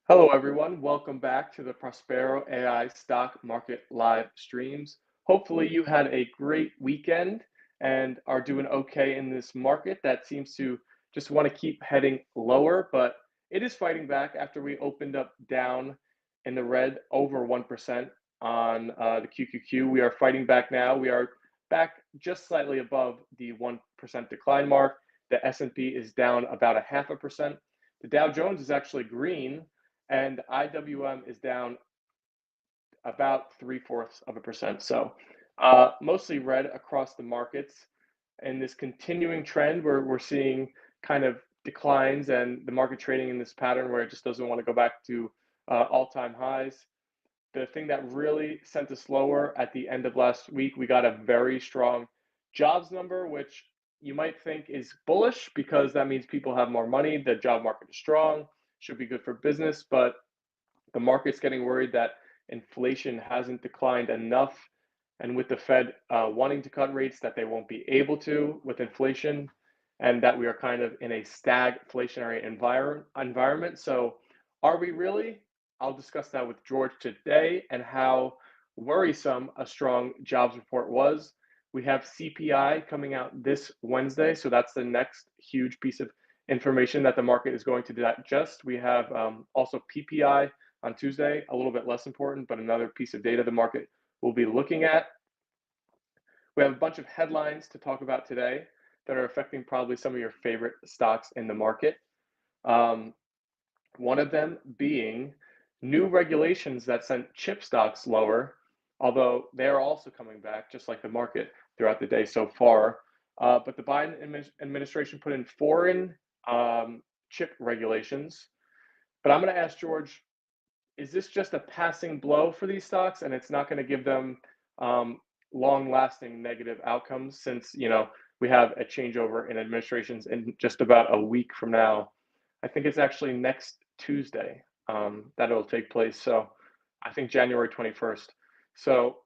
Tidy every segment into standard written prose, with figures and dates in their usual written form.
Hello, everyone. Welcome back to the Prospero.ai stock market live streams. Hopefully, you had a great weekend and are doing okay in this market that seems to just want to keep heading lower, but it is fighting back after we opened up down in the red over 1% on the QQQ. We are fighting back now. We are back just slightly above the 1% decline mark. The S&P is down about a half a percent. The Dow Jones is actually green and IWM is down about 0.75%. So mostly red across the markets. And this continuing trend where we're seeing kind of declines and the market trading in this pattern where it just doesn't want to go back to all-time highs. The thing that really sent us lower at the end of last week, we got a very strong jobs number, which you might think is bullish because that means people have more money. The job market is strong, should be good for business, but the market's getting worried that inflation hasn't declined enough. And with the Fed wanting to cut rates, that they won't be able to with inflation, and that we are kind of in a stagflationary environment. So, are we really? I'll discuss that with George today and how worrisome a strong jobs report was. We have CPI coming out this Wednesday, so that's the next huge piece of information that the market is going to digest. We have also PPI on Tuesday, a little bit less important, but another piece of data the market will be looking at. We have a bunch of headlines to talk about today that are affecting probably some of your favorite stocks in the market. One of them being new regulations that sent chip stocks lower, although they're also coming back, just like the market throughout the day so far. But the Biden administration put in foreign chip regulations. But I'm going to ask George, is this just a passing blow for these stocks and it's not going to give them long-lasting negative outcomes since we have a changeover in administrations in just about a week from now? I think it's actually next Tuesday that it'll take place. So I think January 21st. So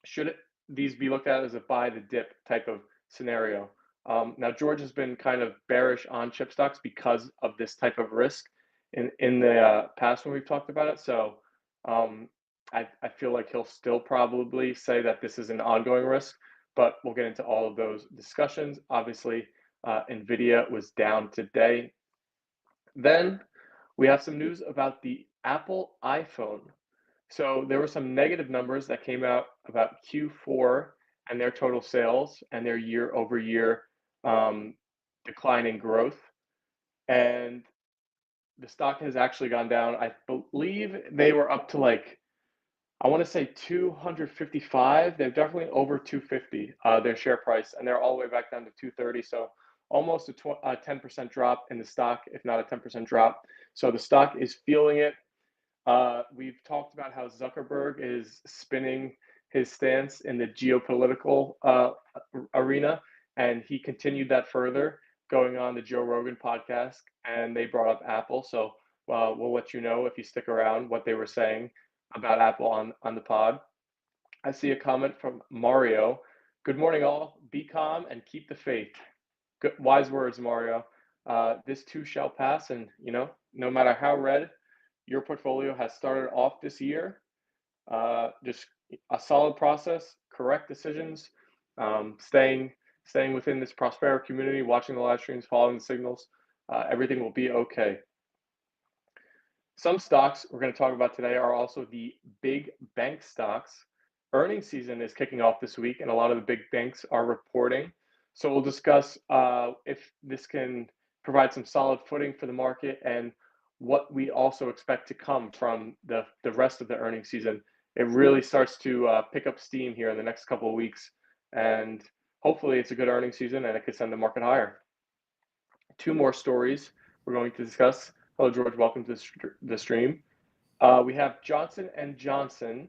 should these be looked at as a buy the dip type of scenario? Now, George has been kind of bearish on chip stocks because of this type of risk in the past when we've talked about it. So I feel like he'll still probably say that this is an ongoing risk, but we'll get into all of those discussions. Obviously, NVIDIA was down today. Then we have some news about the Apple iPhone. So there were some negative numbers that came out about Q4 and their total sales and their year-over-year decline in growth. And the stock has actually gone down. I believe they were up to I want to say 255. They're definitely over 250, their share price, and they're all the way back down to 230. So almost a 10% drop in the stock, if not a 10% drop. So the stock is feeling it. We've talked about how Zuckerberg is spinning his stance in the geopolitical arena, and he continued that further going on the Joe Rogan podcast, and they brought up Apple. So we'll let you know if you stick around what they were saying about Apple on the pod. I see a comment from Mario. Good morning, all. Be calm and keep the faith. Good, wise words, Mario. This too shall pass, and no matter how red your portfolio has started off this year, just a solid process, correct decisions, staying within this Prospero community, watching the live streams, following the signals, everything will be okay. Some stocks we're going to talk about today are also the big bank stocks. Earnings season is kicking off this week, and a lot of the big banks are reporting. So we'll discuss if this can provide some solid footing for the market and what we also expect to come from the rest of the earnings season. It really starts to pick up steam here in the next couple of weeks, and hopefully it's a good earnings season and it could send the market higher. Two more stories we're going to discuss. Hello, George. Welcome to the stream. We have Johnson & Johnson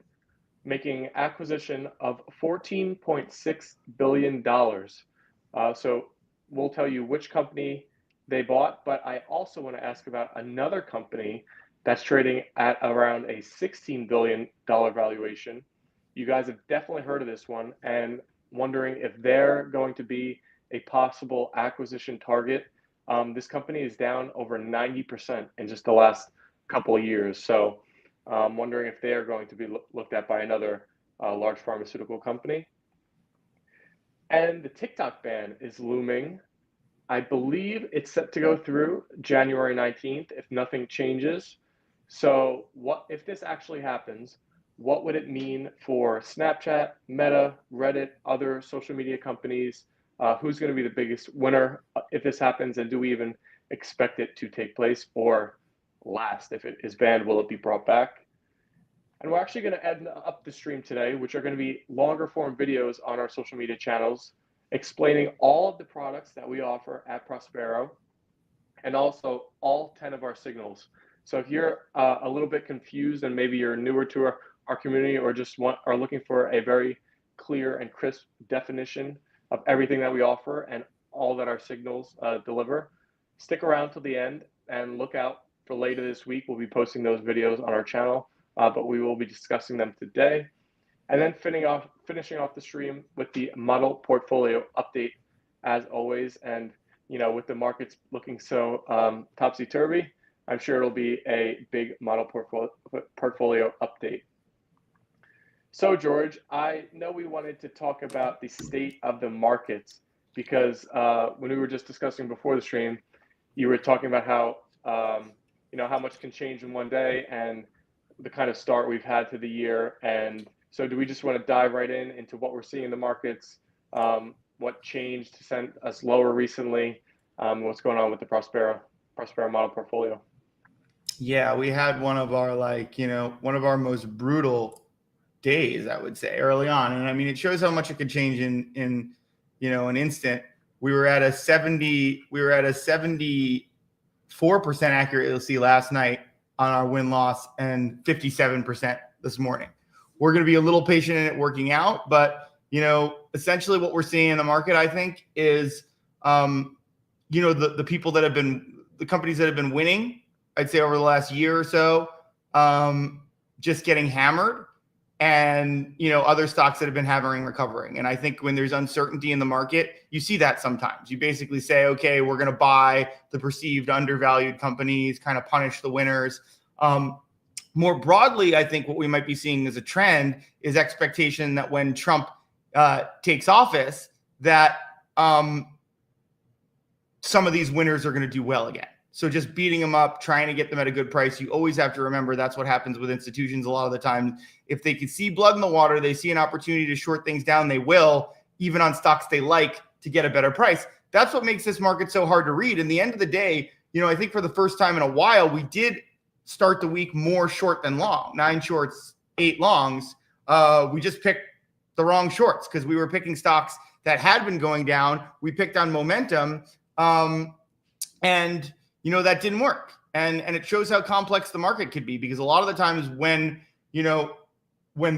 making acquisition of $14.6 billion. So we'll tell you which company they bought, but I also want to ask about another company that's trading at around a $16 billion valuation. You guys have definitely heard of this one and wondering if they're going to be a possible acquisition target. This company is down over 90% in just the last couple of years. So I'm wondering if they are going to be looked at by another large pharmaceutical company. And the TikTok ban is looming. I believe it's set to go through January 19th if nothing changes. So, what if this actually happens? What would it mean for Snapchat, Meta, Reddit, other social media companies? Who's going to be the biggest winner if this happens? And do we even expect it to take place? Or last, if it is banned, will it be brought back? And we're actually going to end up the stream today, which are going to be longer form videos on our social media channels, explaining all of the products that we offer at Prospero and also all 10 of our signals. So if you're a little bit confused and maybe you're newer to our community or just are looking for a very clear and crisp definition of everything that we offer and all that our signals deliver, stick around till the end and look out for later this week. We'll be posting those videos on our channel, but we will be discussing them today. And then finishing off the stream with the model portfolio update as always. And with the markets looking so topsy-turvy, I'm sure it'll be a big model portfolio update. So, George, I know we wanted to talk about the state of the markets because when we were just discussing before the stream, you were talking about how how much can change in one day and the kind of start we've had to the year. And so do we just want to dive right into what we're seeing in the markets, what changed to send us lower recently, what's going on with the Prospero model portfolio? Yeah, we had one of our one of our most brutal days, I would say, early on. And I mean, it shows how much it could change in an instant. We were at a 74% accuracy last night on our win-loss and 57% this morning. We're going to be a little patient in it working out, but essentially what we're seeing in the market, I think, is the people that have been, the companies that have been winning, I'd say over the last year or so, just getting hammered, and other stocks that have been recovering. And I think when there's uncertainty in the market, you see that sometimes. You basically say, okay, we're going to buy the perceived undervalued companies, kind of punish the winners. More broadly, I think what we might be seeing as a trend is expectation that when Trump takes office, that some of these winners are going to do well again. So just beating them up, trying to get them at a good price. You always have to remember that's what happens with institutions a lot of the time. If they can see blood in the water, they see an opportunity to short things down, they will, even on stocks they like, to get a better price. That's what makes this market so hard to read. In the end of the day, I think for the first time in a while, we did start the week more short than long. 9 shorts, 8 longs. We just picked the wrong shorts because we were picking stocks that had been going down. We picked on momentum, and that didn't work. And it shows how complex the market could be, because a lot of the times when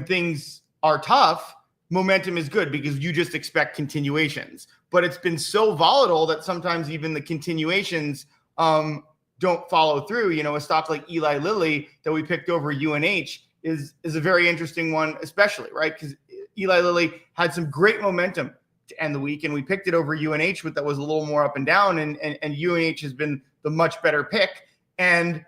things are tough, momentum is good because you just expect continuations. But it's been so volatile that sometimes even the continuations don't follow through. A stock like Eli Lilly that we picked over UNH is a very interesting one, especially, right? Because Eli Lilly had some great momentum to end the week, and we picked it over UNH, that was a little more up and down, and UNH has been the much better pick. And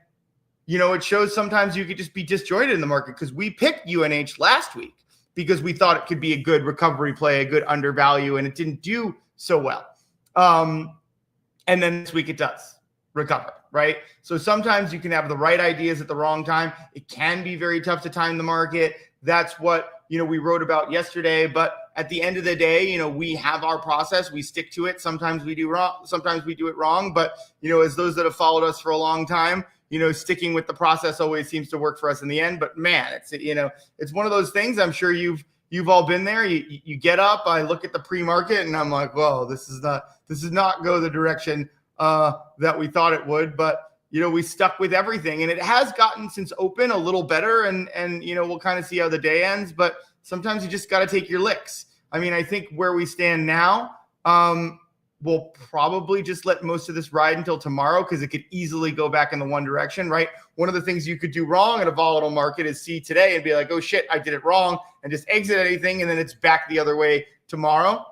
it shows sometimes you could just be disjointed in the market, because we picked UNH last week because we thought it could be a good recovery play, a good undervalue, and it didn't do so well. And then this week it does recover, right? So sometimes you can have the right ideas at the wrong time. It can be very tough to time the market. That's what we wrote about yesterday. But at the end of the day, we have our process. We stick to it. Sometimes we do wrong. Sometimes we do it wrong. But as those that have followed us for a long time, sticking with the process always seems to work for us in the end. But man, it's one of those things. I'm sure you've all been there. You get up. I look at the pre-market and I'm like, whoa, this is not go the direction that we thought it would. But we stuck with everything, and it has gotten since open a little better, and we'll kind of see how the day ends, but sometimes you just got to take your licks. I mean, I think where we stand now, we'll probably just let most of this ride until tomorrow, because it could easily go back in the one direction, right? One of the things you could do wrong in a volatile market is see today and be like, oh shit, I did it wrong, and just exit anything, and then it's back the other way tomorrow.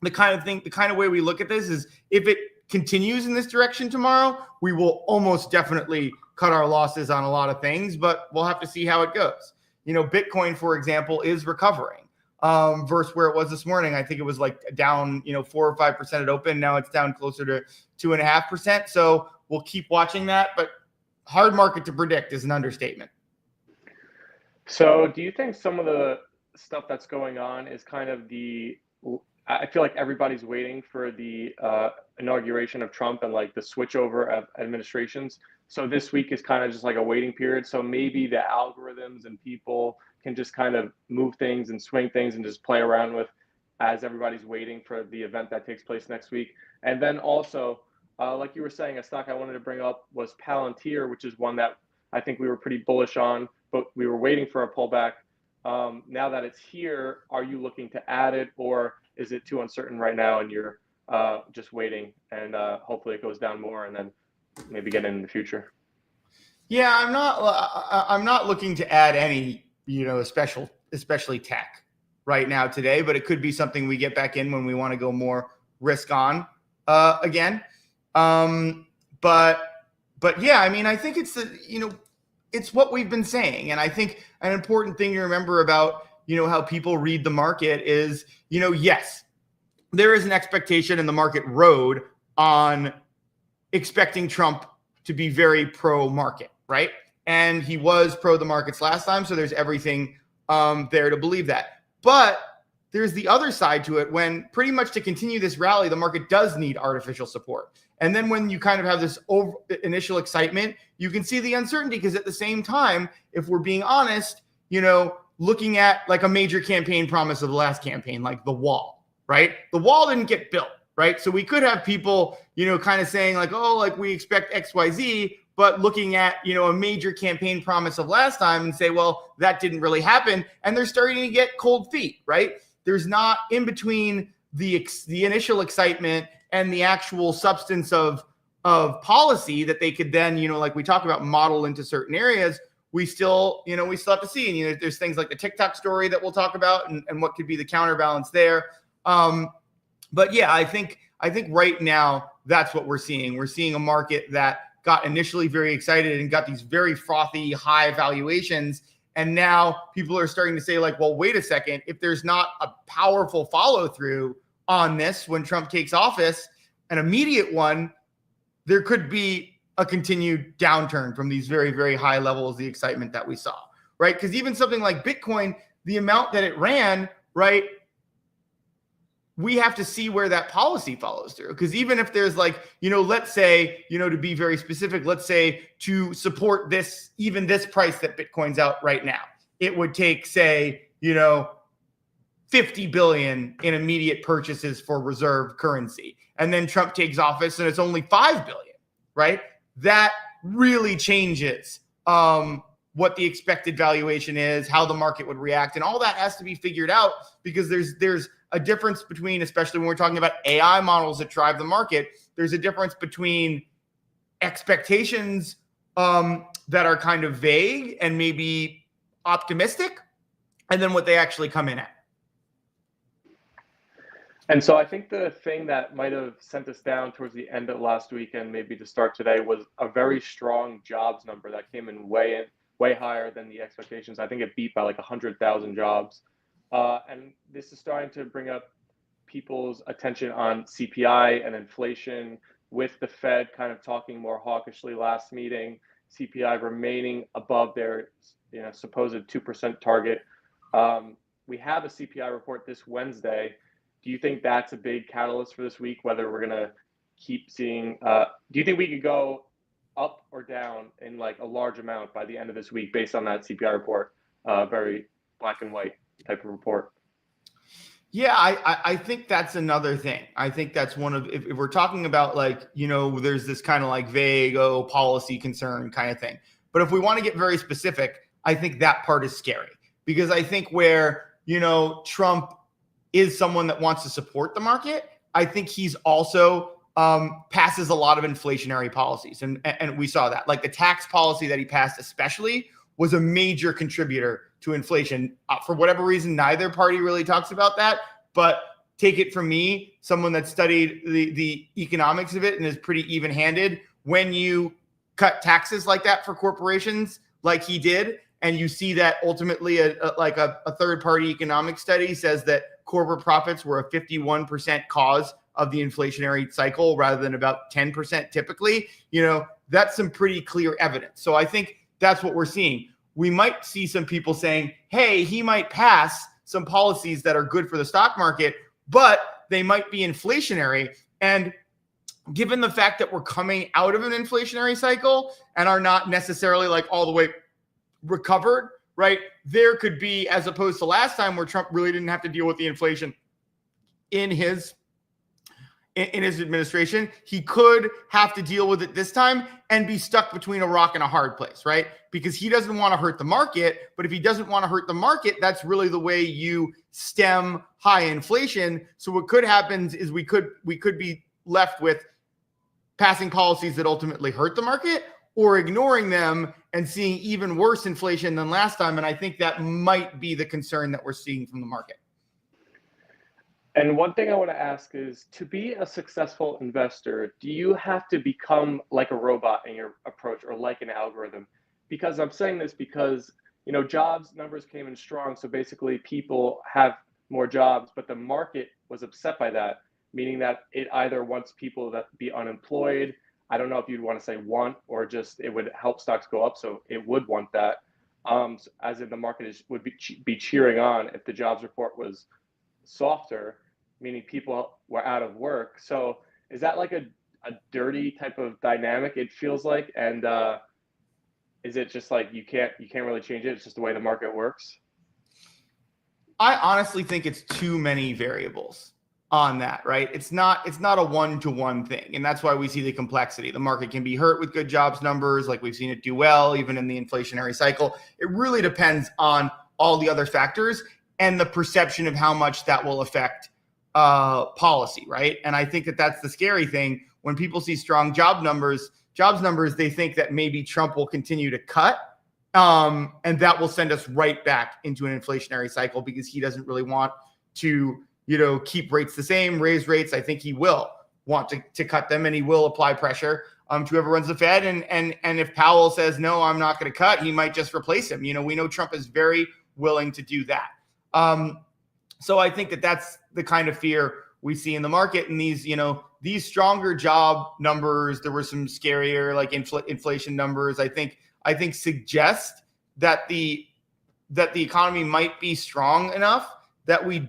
The kind of way we look at this is, if it continues in this direction tomorrow, we will almost definitely cut our losses on a lot of things, but we'll have to see how it goes. Bitcoin, for example, is recovering versus where it was this morning. I think it was like down, 4 or 5% at open. Now it's down closer to 2.5%. So we'll keep watching that, but hard market to predict is an understatement. So do you think some of the stuff that's going on is kind of I feel like everybody's waiting for the inauguration of Trump and like the switchover of administrations. So this week is kind of just like a waiting period. So maybe the algorithms and people can just kind of move things and swing things and just play around with as everybody's waiting for the event that takes place next week. And then also, like you were saying, a stock I wanted to bring up was Palantir, which is one that I think we were pretty bullish on, but we were waiting for a pullback. Now that it's here, are you looking to add it, or is it too uncertain right now and you're just waiting and hopefully it goes down more and then maybe get in the future? Yeah, I'm not looking to add any, especially tech right now today, but it could be something we get back in when we want to go more risk on again. But yeah, I mean, I think it's it's what we've been saying. And I think an important thing to remember about, how people read the market is, yes, there is an expectation in the market road on expecting Trump to be very pro-market, right? And he was pro the markets last time, so there's everything there to believe that. But there's the other side to it when pretty much to continue this rally, the market does need artificial support. And then when you kind of have this initial excitement, you can see the uncertainty because at the same time, if we're being honest, looking at like a major campaign promise of the last campaign, like the wall, right? The wall didn't get built, right? So we could have people, kind of saying like, oh, like we expect XYZ, but looking at, a major campaign promise of last time and say, well, that didn't really happen. And they're starting to get cold feet, right? There's not in between the initial excitement and the actual substance of policy that they could then, like we talk about, model into certain areas. We still have to see. And, there's things like the TikTok story that we'll talk about and what could be the counterbalance there. But yeah, I think right now that's what we're seeing. We're seeing a market that got initially very excited and got these very frothy high valuations. And now people are starting to say like, well, wait a second, if there's not a powerful follow through on this when Trump takes office, an immediate one, there could be a continued downturn from these very, very high levels, the excitement that we saw, right? Because even something like Bitcoin, the amount that it ran, right, we have to see where that policy follows through. Because even if there's like, let's say, to be very specific, let's say to support this, even this price that Bitcoin's out right now, it would take, say, 50 billion in immediate purchases for reserve currency. And then Trump takes office and it's only 5 billion, right? That really changes what the expected valuation is, how the market would react. And all that has to be figured out because there's a difference between, especially when we're talking about AI models that drive the market, there's a difference between expectations that are kind of vague and maybe optimistic, and then what they actually come in at. And so I think the thing that might have sent us down towards the end of last week and maybe to start today was a very strong jobs number that came in way higher than the expectations. I think it beat by like 100,000 jobs. And this is starting to bring up people's attention on CPI and inflation, with the Fed kind of talking more hawkishly last meeting, CPI remaining above their supposed 2% target. We have a CPI report this Wednesday. Do you think that's a big catalyst for this week, whether we're going to keep seeing, do you think we could go up or down in like a large amount by the end of this week based on that CPI report? Very black and white type of report. Yeah, I think that's another thing. I think that's one of, if we're talking about like, there's this kind of like vague, policy concern kind of thing. But if we want to get very specific, I think that part is scary because I think where, Trump is someone that wants to support the market, I think he's also passes a lot of inflationary policies. And we saw that. Like the tax policy that he passed especially was a major contributor to inflation. For whatever reason, neither party really talks about that. But take it from me, someone that studied the economics of it and is pretty even-handed, when you cut taxes like that for corporations like he did, and you see that ultimately a third-party economic study says that corporate profits were a 51% cause of the inflationary cycle rather than about 10% typically, that's some pretty clear evidence. So I think that's what we're seeing. We might see some people saying, hey, he might pass some policies that are good for the stock market, but they might be inflationary. And given the fact that we're coming out of an inflationary cycle and are not necessarily like all the way recovered, right? There could be, as opposed to last time where Trump really didn't have to deal with the inflation in his administration, he could have to deal with it this time and be stuck between a rock and a hard place, right? Because he doesn't want to hurt the market, but if he doesn't want to hurt the market, that's really the way you stem high inflation. So what could happen is we could be left with passing policies that ultimately hurt the market or ignoring them and seeing even worse inflation than last time. And I think that might be the concern that we're seeing from the market. And one thing I want to ask is, to be a successful investor, do you have to become like a robot in your approach or like an algorithm? Because I'm saying this because, jobs numbers came in strong. So basically people have more jobs, but the market was upset by that, meaning that it either wants people that be unemployed. I don't know if you'd want to say want, or just it would help stocks go up. So it would want that, as in the market would be cheering on if the jobs report was softer, meaning people were out of work. So is that like a dirty type of dynamic, it feels like? And is it just like you can't really change it? It's just the way the market works? I honestly think it's too many variables on that, right? It's not a one-to-one thing. And that's why we see the complexity. The market can be hurt with good jobs numbers, like we've seen it do well, even in the inflationary cycle. It really depends on all the other factors and the perception of how much that will affect policy, right? And I think that that's the scary thing. When people see strong jobs numbers, they think that maybe Trump will continue to cut, and that will send us right back into an inflationary cycle because he doesn't really want to, keep rates the same, raise rates. I think he will want to cut them, and he will apply pressure to whoever runs the Fed. And if Powell says, no, I'm not going to cut, he might just replace him. We know Trump is very willing to do that. So I think that that's the kind of fear we see in the market. And these stronger job numbers, there were some scarier like inflation numbers, I think suggest that the economy might be strong enough that we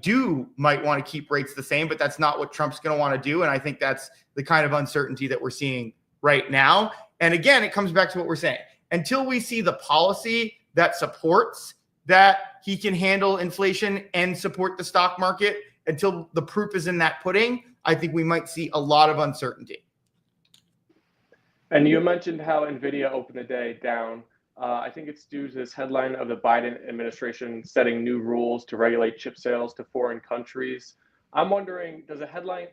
might want to keep rates the same, but that's not what Trump's going to want to do. And I think that's the kind of uncertainty that we're seeing right now. And again, it comes back to what we're saying. Until we see the policy that supports that he can handle inflation and support the stock market, until the proof is in that pudding, I think we might see a lot of uncertainty. And you mentioned how NVIDIA opened the day down. I think it's due to this headline of the Biden administration setting new rules to regulate chip sales to foreign countries. I'm wondering, does a headline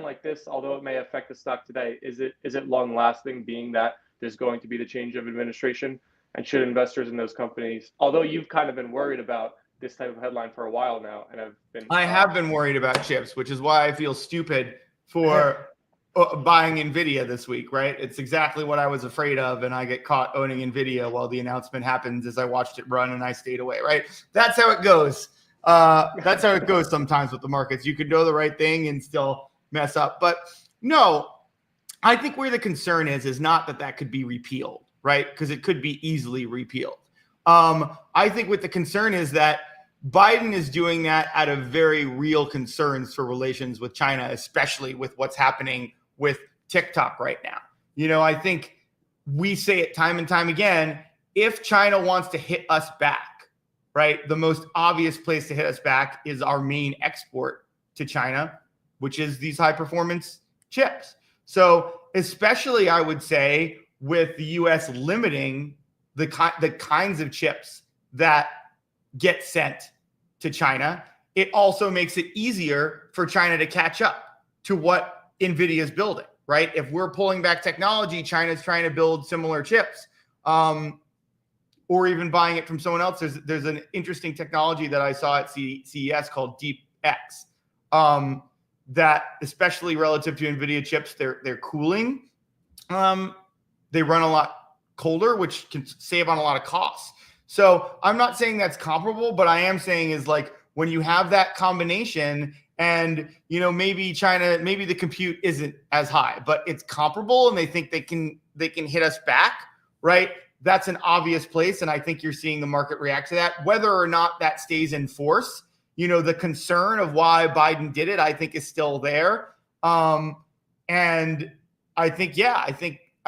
like this, although it may affect the stock today, is it long lasting, being that there's going to be the change of administration? And should investors in those companies, although you've kind of been worried about this type of headline for a while now, and I have been worried about chips, which is why I feel stupid for buying NVIDIA this week, right? It's exactly what I was afraid of, and I get caught owning NVIDIA while the announcement happens as I watched it run and I stayed away, right? That's how it goes. That's how it goes sometimes with the markets. You could know the right thing and still mess up. But no, I think where the concern is not that could be repealed, right? Because it could be easily repealed. I think what the concern is that Biden is doing that out of very real concerns for relations with China, especially with what's happening with TikTok right now. I think we say it time and time again, if China wants to hit us back, right, the most obvious place to hit us back is our main export to China, which is these high performance chips. So especially, I would say, with the US limiting the kinds of chips that get sent to China, it also makes it easier for China to catch up to what NVIDIA is building, right? If we're pulling back technology, China's trying to build similar chips, or even buying it from someone else. There's an interesting technology that I saw at CES called DeepX, that, especially relative to NVIDIA chips, they're cooling. they run a lot colder, which can save on a lot of costs. So I'm not saying that's comparable, but I am saying is like when you have that combination and, you know, maybe China, maybe the compute isn't as high, but it's comparable and they think they can hit us back, right? That's an obvious place. And I think you're seeing the market react to that. Whether or not that stays in force, you know, the concern of why Biden did it, I think is still there. And I think, I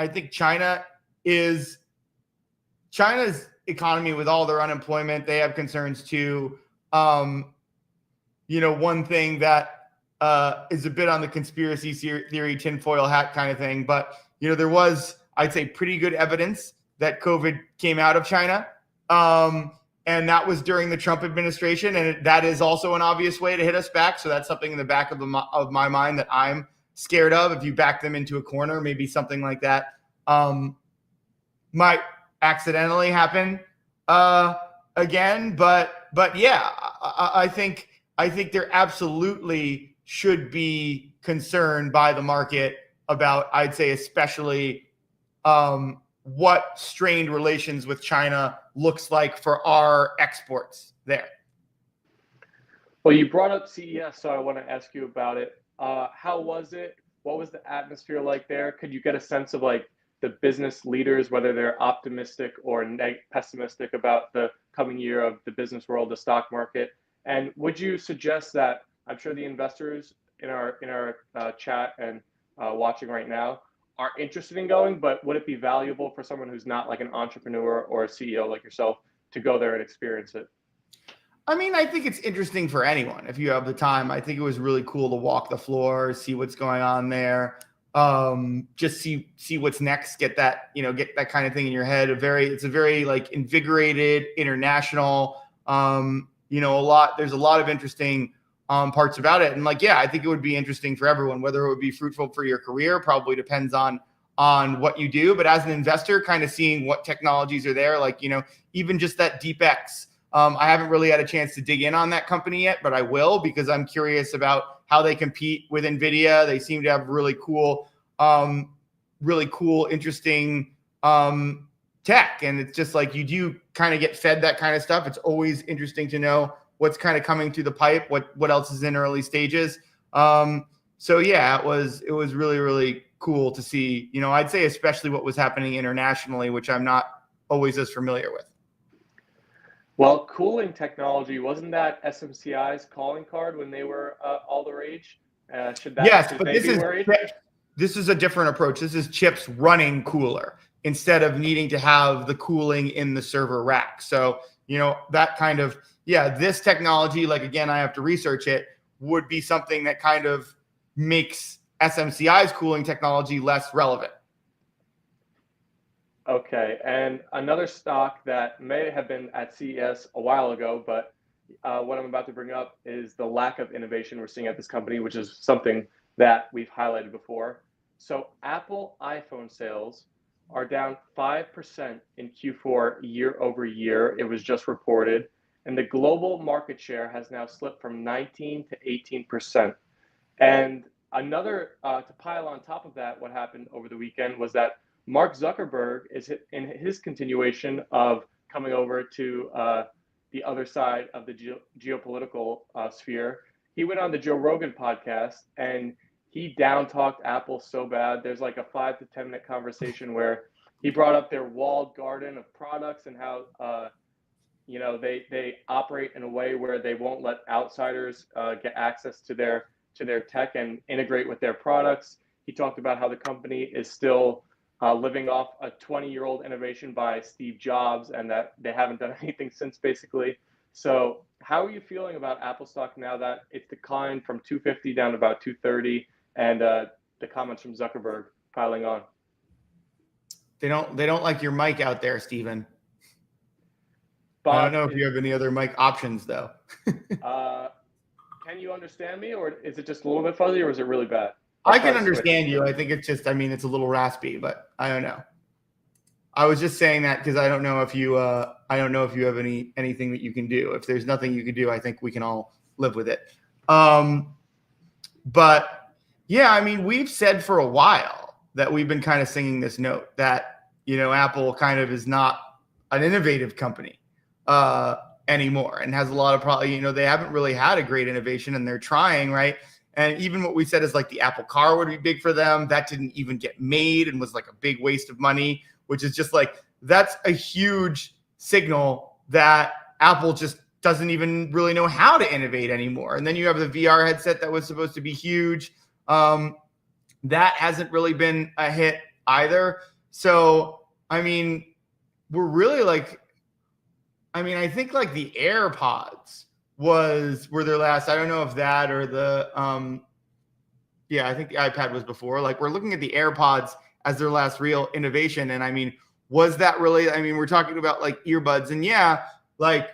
think China's economy with all their unemployment, they have concerns too. You know, one thing that is a bit on the conspiracy theory, tinfoil hat kind of thing, but, you know, there was, I'd say, pretty good evidence that COVID came out of China. And that was during the Trump administration. And that is also an obvious way to hit us back. So that's something in the back of my mind that I'm scared of. If you back them into a corner, maybe something like that might accidentally happen again. But yeah, I think there absolutely should be concern by the market about, I'd say, especially what strained relations with China looks like for our exports there. Well, you brought up CES, so I want to ask you about it. How was it? What was the atmosphere like there? Could you get a sense of like the business leaders, whether they're optimistic or pessimistic about the coming year of the business world, the stock market? And would you suggest that, I'm sure the investors in our chat and watching right now are interested in going, but would it be valuable for someone who's not like an entrepreneur or a CEO like yourself to go there and experience it? I mean, I think it's interesting for anyone if you have the time. I think it was really cool to walk the floor, see what's going on there, just see what's next, get that kind of thing in your head. It's a very like invigorated, international, there's a lot of interesting parts about it. And like, yeah, I think it would be interesting for everyone. Whether it would be fruitful for your career probably depends on what you do. But as an investor, kind of seeing what technologies are there, like, you know, even just that DeepX. I haven't really had a chance to dig in on that company yet, but I will, because I'm curious about how they compete with NVIDIA. They seem to have really cool, interesting tech. And it's just like, you do kind of get fed that kind of stuff. It's always interesting to know what's kind of coming through the pipe, what else is in early stages. So yeah, it was really, really cool to see, you know, I'd say especially what was happening internationally, which I'm not always as familiar with. Well, cooling technology, wasn't that SMCI's calling card when they were all the rage? Yes, but this is a different approach. This is chips running cooler instead of needing to have the cooling in the server rack. So, you know, that kind of, this technology, like, again, I have to research it, would be something that kind of makes SMCI's cooling technology less relevant. Okay, and another stock that may have been at CES a while ago, but what I'm about to bring up is the lack of innovation we're seeing at this company, which is something that we've highlighted before. So Apple iPhone sales are down 5% in Q4 year over year. It was just reported. And the global market share has now slipped from 19 to 18%. And another, to pile on top of that, what happened over the weekend was that Mark Zuckerberg is in his continuation of coming over to the other side of the geopolitical sphere. He went on the Joe Rogan podcast and he down-talked Apple so bad. There's like a 5 to 10 minute conversation where he brought up their walled garden of products and how they operate in a way where they won't let outsiders get access to their tech and integrate with their products. He talked about how the company is still living off a 20-year-old innovation by Steve Jobs and that they haven't done anything since, basically. So how are you feeling about Apple stock now that it's declined from 250 down to about 230 and the comments from Zuckerberg piling on? They don't like your mic out there, Steven. But I don't know if you have any other mic options, though. Can you understand me, or is it just a little bit fuzzy, or is it really bad? I can understand you. I think it's just, it's a little raspy, but I don't know. I was just saying that because I don't know if you have anything that you can do. If there's nothing you can do, I think we can all live with it. But yeah, we've said for a while that we've been kind of singing this note that Apple kind of is not an innovative company anymore, and has a lot of probably, they haven't really had a great innovation, and they're trying, right? And even what we said is like the Apple car would be big for them. That didn't even get made and was like a big waste of money, which is just like, that's a huge signal that Apple just doesn't even really know how to innovate anymore. And then you have the VR headset that was supposed to be huge. That hasn't really been a hit either. So, I mean, we're really like, I think like the AirPods were their last. I don't know if that or the I think the iPad was before. Like, we're looking at the AirPods as their last real innovation. And was that really, we're talking about like earbuds, and like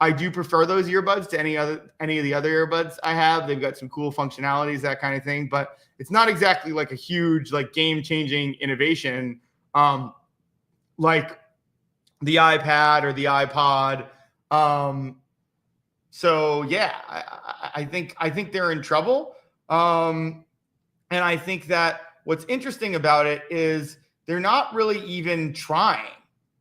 I do prefer those earbuds to any of the other earbuds I have. They've got some cool functionalities, that kind of thing, but it's not exactly like a huge, like game-changing innovation like the iPad or the iPod. So yeah, I think they're in trouble. And I think that what's interesting about it is they're not really even trying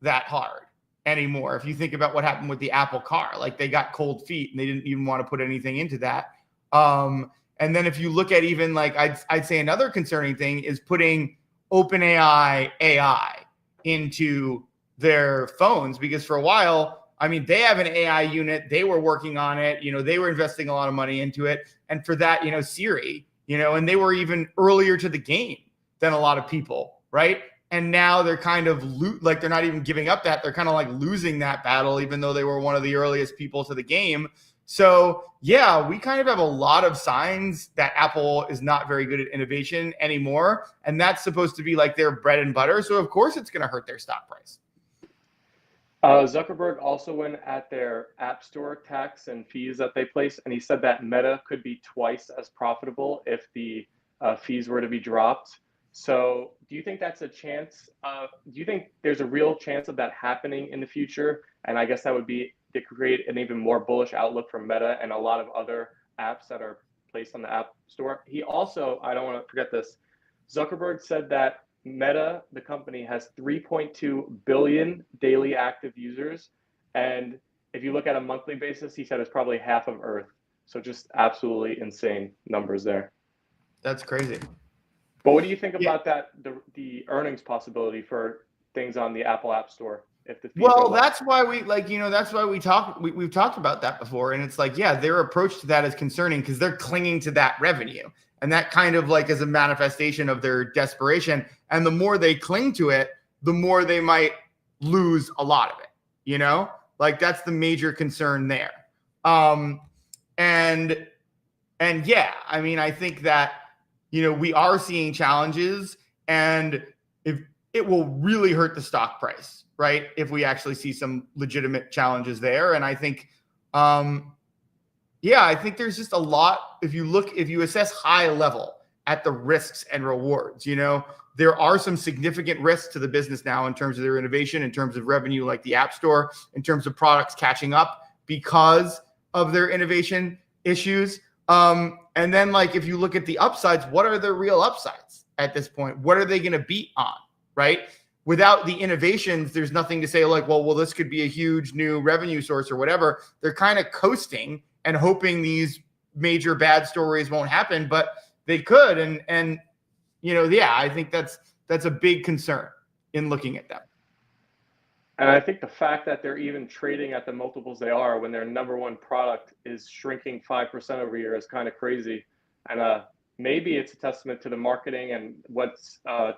that hard anymore. If you think about what happened with the Apple car, like they got cold feet and they didn't even want to put anything into that. And then if you look at even like, I'd say another concerning thing is putting OpenAI AI into their phones, because for a while, they have an AI unit. They were working on it. They were investing a lot of money into it. And for that, Siri, and they were even earlier to the game than a lot of people, right? And now they're kind of like, they're not even giving up that. They're kind of like losing that battle, even though they were one of the earliest people to the game. So yeah, we kind of have a lot of signs that Apple is not very good at innovation anymore. And that's supposed to be like their bread and butter. So of course it's going to hurt their stock price. Zuckerberg also went at their App Store tax and fees that they place, and he said that Meta could be twice as profitable if the fees were to be dropped. So do you think that's a chance? Do you think there's a real chance of that happening in the future? And I guess that would be to create an even more bullish outlook for Meta and a lot of other apps that are placed on the App Store. He also, I don't want to forget this, Zuckerberg said that Meta, the company, has 3.2 billion daily active users. And if you look at a monthly basis, he said it's probably half of Earth. So just absolutely insane numbers there. That's crazy. But what do you think about that, the earnings possibility for things on the Apple App Store? That's why we've talked about that before. And it's like, yeah, their approach to that is concerning because they're clinging to that revenue. And that kind of like is a manifestation of their desperation. And the more they cling to it, the more they might lose a lot of it, like that's the major concern there. And yeah, I think that, we are seeing challenges, and if it will really hurt the stock price, right? If we actually see some legitimate challenges there. And I think, I think there's just a lot. If you assess high level at the risks and rewards, there are some significant risks to the business now in terms of their innovation, in terms of revenue, like the App Store, in terms of products catching up because of their innovation issues. And then like, if you look at the upsides, what are the real upsides at this point? What are they going to beat on, right? Without the innovations, there's nothing to say like, well, this could be a huge new revenue source or whatever. They're kind of coasting and hoping these major bad stories won't happen, but they could. And I think that's a big concern in looking at them. And I think the fact that they're even trading at the multiples they are when their number one product is shrinking 5% over a year is kind of crazy. And maybe it's a testament to the marketing and what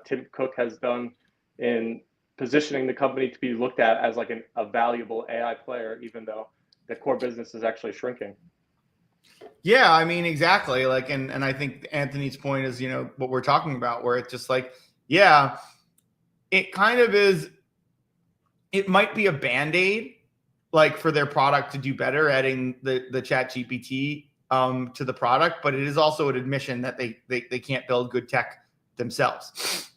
Tim Cook has done in positioning the company to be looked at as like a valuable AI player, even though the core business is actually shrinking. Yeah, exactly. Like, and I think Anthony's point is, what we're talking about, where it's just like, yeah, it kind of is. It might be a Band-Aid, like for their product to do better, adding the Chat GPT to the product, but it is also an admission that they can't build good tech themselves.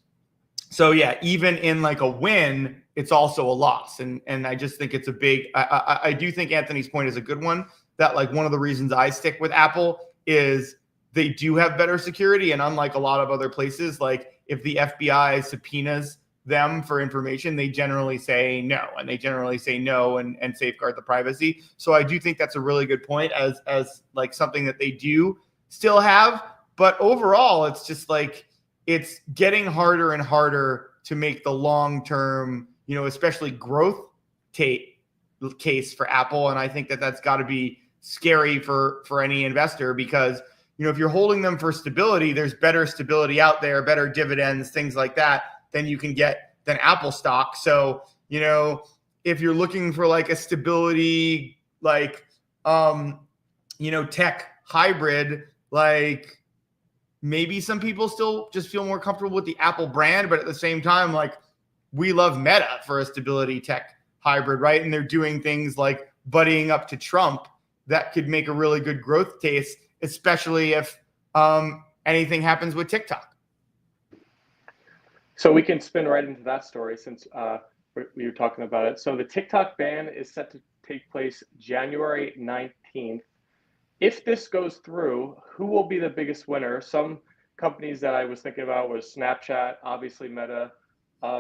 So yeah, even in like a win, it's also a loss. And I just think it's a big, I do think Anthony's point is a good one, that like one of the reasons I stick with Apple is they do have better security. And unlike a lot of other places, like if the FBI subpoenas them for information, they generally say no, and they generally say no and safeguard the privacy. So I do think that's a really good point as like something that they do still have. But overall, it's just like it's getting harder and harder to make the long-term, especially growth case for Apple. And I think that that's got to be scary for any investor because, if you're holding them for stability, there's better stability out there, better dividends, things like that than you can get than Apple stock. So, if you're looking for like a stability, like, tech hybrid, like maybe some people still just feel more comfortable with the Apple brand, but at the same time, like we love Meta for a stability tech hybrid, right? And they're doing things like buddying up to Trump that could make a really good growth case, especially if anything happens with TikTok. So we can spin right into that story since we were talking about it. So the TikTok ban is set to take place January 19th. If this goes through, who will be the biggest winner? Some companies that I was thinking about was Snapchat, obviously Meta,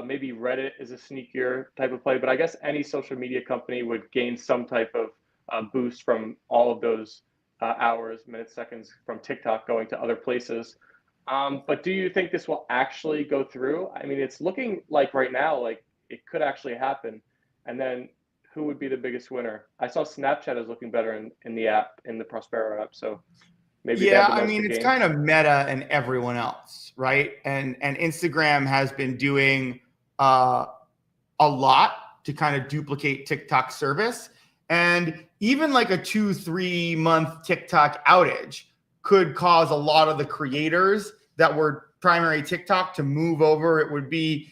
maybe Reddit is a sneakier type of play, but I guess any social media company would gain some type of boost from all of those hours, minutes, seconds from TikTok going to other places. But do you think this will actually go through? I mean, it's looking like right now, like it could actually happen. And then who would be the biggest winner? I saw Snapchat is looking better in the app, in the Prospero app. So maybe they have Yeah, the I most mean, to it's gain. kind of Meta and everyone else, right? And Instagram has been doing a lot to kind of duplicate TikTok's service. And even like a 2-3 month TikTok outage could cause a lot of the creators that were primary TikTok to move over. It would be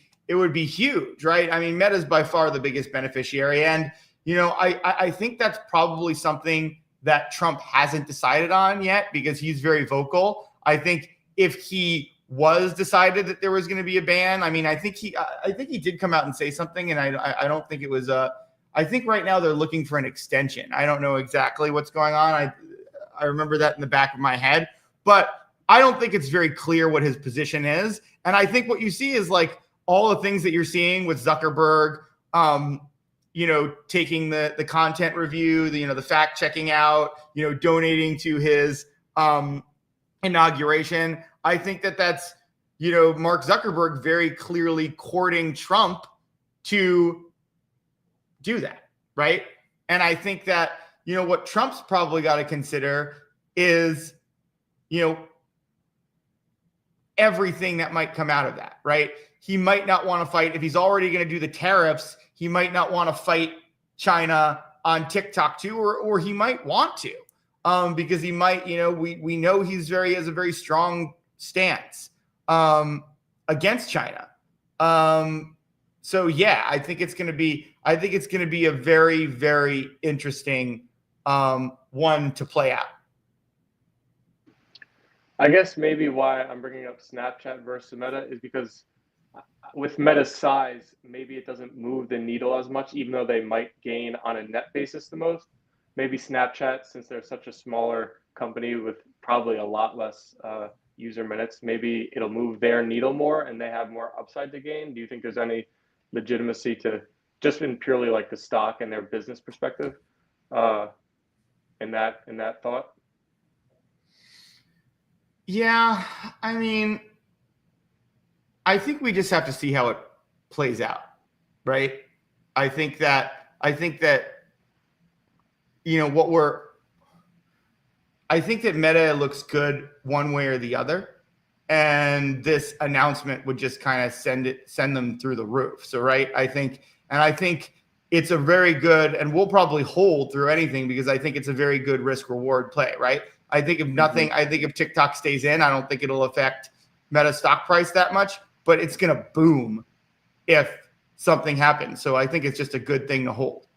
huge, right? I mean, Meta's by far the biggest beneficiary. And, I think that's probably something that Trump hasn't decided on yet because he's very vocal. I think if he was decided that there was going to be a ban, I mean, I think he did come out and say something, and I don't think it was I think right now they're looking for an extension. I don't know exactly what's going on. I remember that in the back of my head, but I don't think it's very clear what his position is. And I think what you see is like all the things that you're seeing with Zuckerberg, taking the content review, the fact checking out, donating to his inauguration. I think that's, Mark Zuckerberg very clearly courting Trump to do that, right? And I think that, what Trump's probably got to consider is, everything that might come out of that, right? He might not want to fight. If he's already going to do the tariffs, he might not want to fight China on TikTok too, or he might want to, because he might, we know he has a very strong stance against China. So yeah, I think it's going to be a very, very interesting one to play out. I guess maybe why I'm bringing up Snapchat versus Meta is because with Meta's size, maybe it doesn't move the needle as much, even though they might gain on a net basis the most. Maybe Snapchat, since they're such a smaller company with probably a lot less user minutes, maybe it'll move their needle more and they have more upside to gain. Do you think there's any legitimacy to just in purely like the stock and their business perspective in that thought? Yeah, I mean, I think we just have to see how it plays out, right? I think that I think that Meta looks good one way or the other, and this announcement would just kind of send them through the roof. So right, I think it's a very good, and we'll probably hold through anything because I think it's a very good risk reward play, right? I think if nothing, I think if TikTok stays in, I don't think it'll affect Meta stock price that much, but it's going to boom if something happens. So I think it's just a good thing to hold.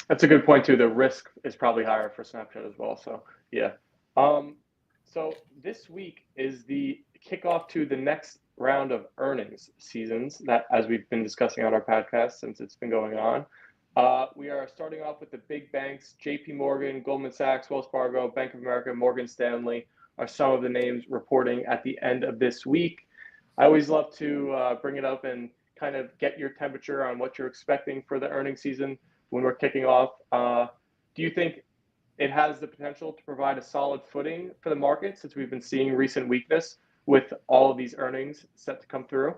That's a good point too. The risk is probably higher for Snapchat as well. So yeah. So this week is the kickoff to the next round of earnings seasons that, as we've been discussing on our podcast since it's been going on. We are starting off with the big banks: J.P. Morgan, Goldman Sachs, Wells Fargo, Bank of America, Morgan Stanley are some of the names reporting at the end of this week. I always love to bring it up and kind of get your temperature on what you're expecting for the earnings season when we're kicking off. Do you think it has the potential to provide a solid footing for the market since we've been seeing recent weakness with all of these earnings set to come through?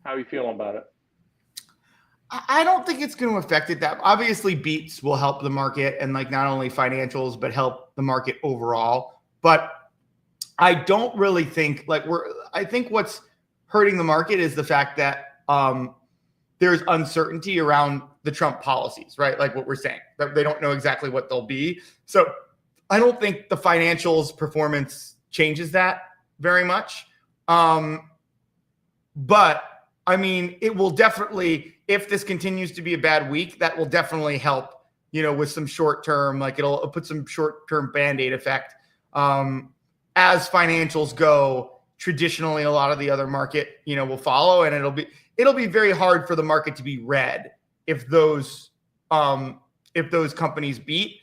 How are you feeling about it? I don't think it's going to affect it that. Obviously, beats will help the market and like not only financials, but help the market overall. But I don't really think I think what's hurting the market is the fact that there's uncertainty around the Trump policies, right? Like what we're saying, that they don't know exactly what they'll be. So I don't think the financials performance changes that very much. But I mean, it will definitely, if this continues to be a bad week, that will definitely help, with some short term, like it'll put some short term band-aid effect. As financials go, traditionally, a lot of the other market, will follow, and it'll be very hard for the market to be red if those companies beat.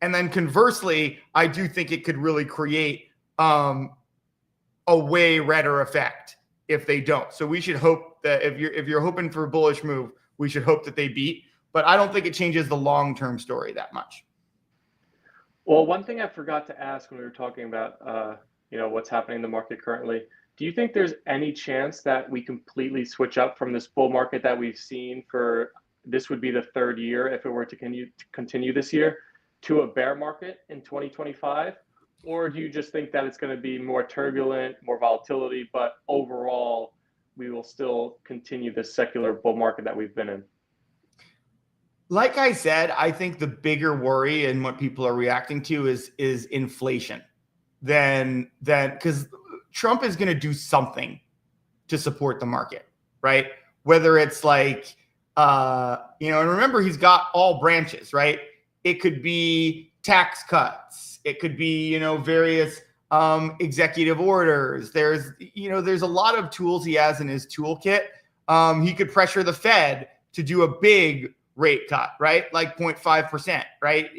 And then conversely, I do think it could really create a way redder effect if they don't. So we should hope that if you're hoping for a bullish move, we should hope that they beat. But I don't think it changes the long-term story that much. Well, one thing I forgot to ask when we were talking about what's happening in the market currently, do you think there's any chance that we completely switch up from this bull market that we've seen for this would be the third year if it were to continue this year to a bear market in 2025? Or do you just think that it's going to be more turbulent, more volatility, but overall we will still continue this secular bull market that we've been in? Like I said, I think the bigger worry and what people are reacting to is inflation. Then because Trump is going to do something to support the market, right? Whether it's like, and remember, he's got all branches, right? It could be tax cuts. It could be, various executive orders. There's a lot of tools he has in his toolkit. He could pressure the Fed to do a big rate cut, right? Like 0.5%, right?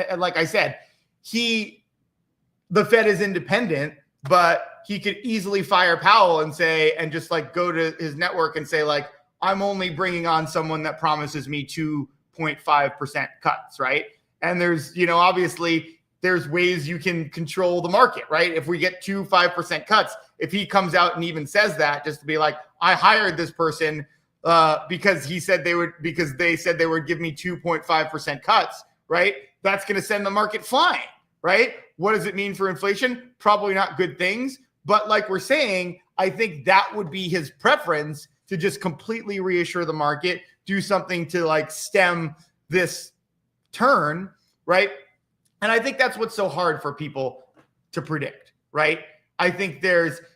And like I said, the Fed is independent, but he could easily fire Powell and just like go to his network and say like, I'm only bringing on someone that promises me 2.5% cuts, right? And there's, obviously there's ways you can control the market, right? If we get 5% cuts, if he comes out and even says that, just to be like, I hired this person because they said they would give me 2.5% cuts, right? That's going to send the market flying, right? What does it mean for inflation? Probably not good things. But like we're saying, I think that would be his preference, to just completely reassure the market, do something to like stem this turn, right? And I think that's what's so hard for people to predict, right? I think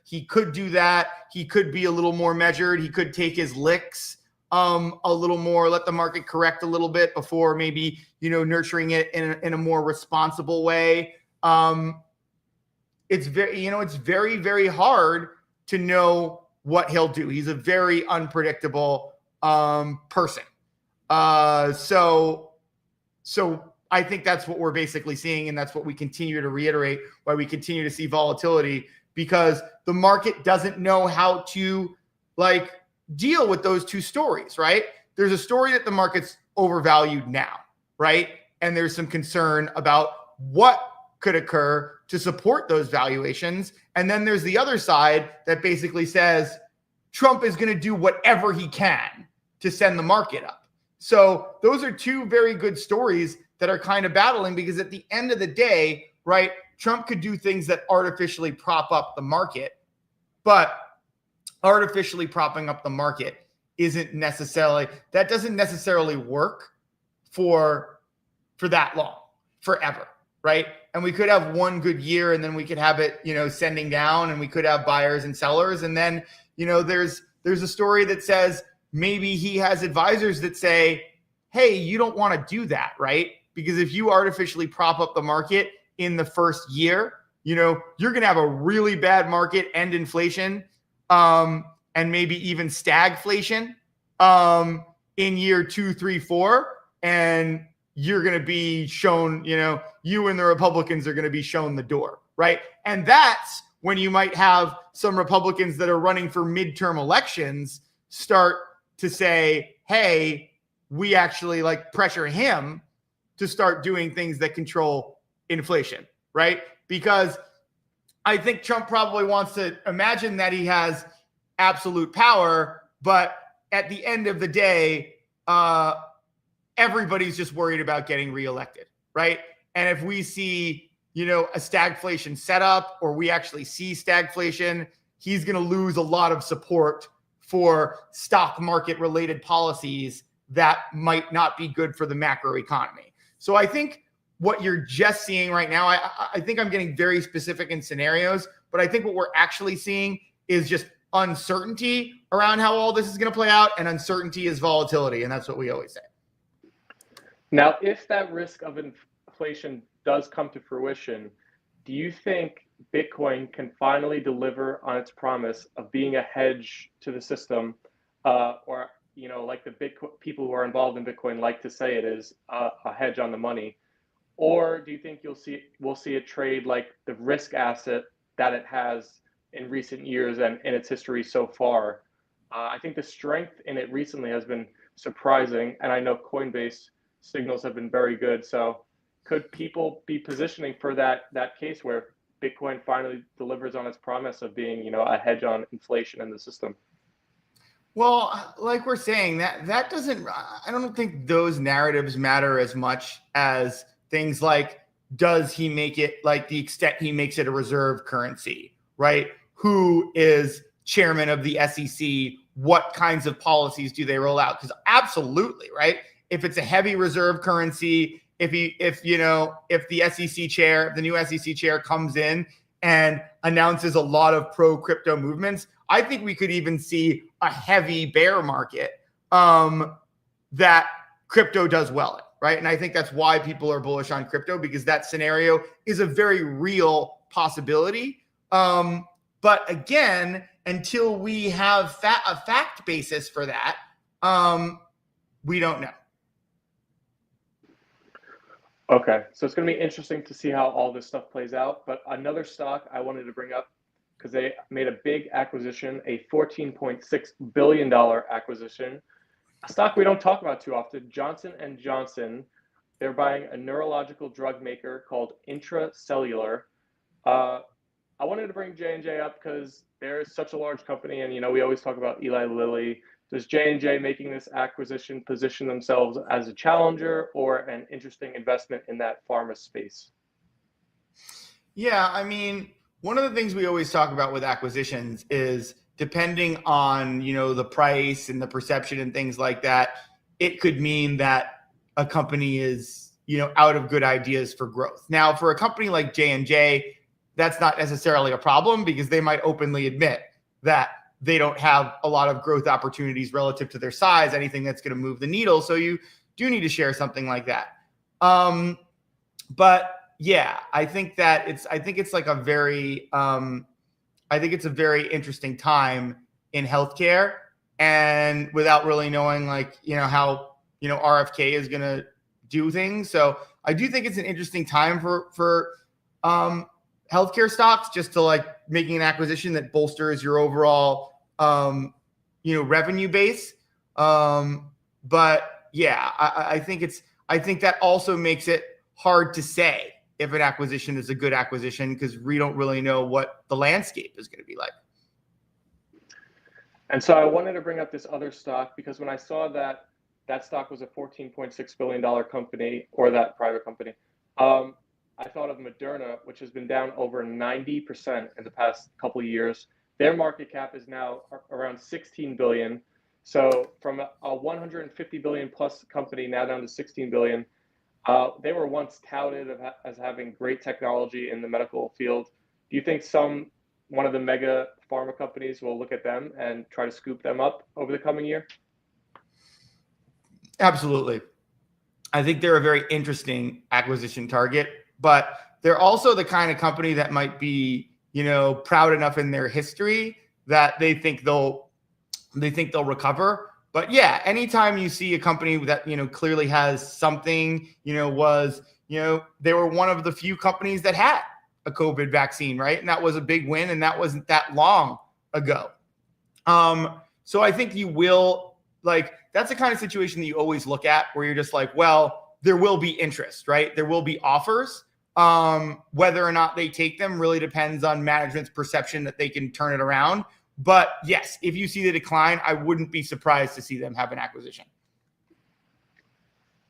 he could do that. He could be a little more measured. He could take his licks a little more, let the market correct a little bit before maybe, nurturing it in a more responsible way. It's very, very hard to know what he'll do. He's a very unpredictable person. So I think that's what we're basically seeing, and that's what we continue to reiterate, why we continue to see volatility, because the market doesn't know how to like deal with those two stories, right? There's a story that the market's overvalued now, right? And there's some concern about what could occur to support those valuations. And then there's the other side that basically says Trump is going to do whatever he can to send the market up. So those are two very good stories that are kind of battling, because at the end of the day, right, Trump could do things that artificially prop up the market, but artificially propping up the market doesn't necessarily work for that long, forever, right? And we could have one good year, and then we could have it, sending down, and we could have buyers and sellers. And then, there's a story that says maybe he has advisors that say, hey, you don't want to do that, right? Because if you artificially prop up the market in the first year, you're going to have a really bad market and inflation, and maybe even stagflation in year 2, 3, 4. And you're going to be shown, you and the Republicans are going to be shown the door, right? And that's when you might have some Republicans that are running for midterm elections start to say, hey, we actually like pressure him to start doing things that control inflation, right? Because I think Trump probably wants to imagine that he has absolute power, but at the end of the day, everybody's just worried about getting reelected, right? And if we see, a stagflation setup, or we actually see stagflation, he's going to lose a lot of support for stock market related policies that might not be good for the macro economy. So I think what you're just seeing right now, I think I'm getting very specific in scenarios, but I think what we're actually seeing is just uncertainty around how all this is going to play out, and uncertainty is volatility, and that's what we always say. Now, if that risk of inflation does come to fruition, do you think Bitcoin can finally deliver on its promise of being a hedge to the system, or like the Bitcoin people who are involved in Bitcoin like to say it is a hedge on the money? Or do you think we'll see a trade like the risk asset that it has in recent years and in its history so far? I think the strength in it recently has been surprising, and I know Coinbase signals have been very good. So could people be positioning for that case where Bitcoin finally delivers on its promise of being, a hedge on inflation in the system? Well, like we're saying, that doesn't, I don't think those narratives matter as much as things like, does he make it, like the extent he makes it a reserve currency, right? Who is chairman of the SEC? What kinds of policies do they roll out? Because absolutely, right? If it's a heavy reserve currency, if the SEC chair, the new SEC chair comes in and announces a lot of pro crypto movements, I think we could even see a heavy bear market that crypto does well in, right? And I think that's why people are bullish on crypto, because that scenario is a very real possibility. But again, until we have a fact basis for that, we don't know. Okay, so it's going to be interesting to see how all this stuff plays out. But another stock I wanted to bring up, because they made a big acquisition, a $14.6 billion acquisition, a stock we don't talk about too often, Johnson & Johnson. They're buying a neurological drug maker called Intracellular. I wanted to bring J&J up because they're such a large company, and we always talk about Eli Lilly. Does J&J making this acquisition position themselves as a challenger or an interesting investment in that pharma space? Yeah, I mean, one of the things we always talk about with acquisitions is, depending on, the price and the perception and things like that, it could mean that a company is, out of good ideas for growth. Now, for a company like J&J, that's not necessarily a problem, because they might openly admit that they don't have a lot of growth opportunities relative to their size, anything that's going to move the needle. So you do need to share something like that. But yeah, I think it's like a very, I think it's a very interesting time in healthcare, and without really knowing how, RFK is going to do things. So I do think it's an interesting time for healthcare stocks, just to making an acquisition that bolsters your overall, revenue base. But yeah, I think that also makes it hard to say if an acquisition is a good acquisition, because we don't really know what the landscape is going to be like. And so I wanted to bring up this other stock, because when I saw that stock was a $14.6 billion company, or that private company, I thought of Moderna, which has been down over 90% in the past couple of years. Their market cap is now around 16 billion. So from a 150 billion plus company now down to 16 billion. They were once touted as having great technology in the medical field. Do you think one of the mega pharma companies will look at them and try to scoop them up over the coming year? Absolutely. I think they're a very interesting acquisition target, but they're also the kind of company that might be, proud enough in their history that they think they'll recover. But yeah, anytime you see a company that, clearly has something, they were one of the few companies that had a COVID vaccine, right? And that was a big win, and that wasn't that long ago. So I think you will, like, that's the kind of situation that you always look at where you're just like, well, there will be interest, right? There will be offers. Whether or not they take them really depends on management's perception that they can turn it around. But yes, if you see the decline, I wouldn't be surprised to see them have an acquisition.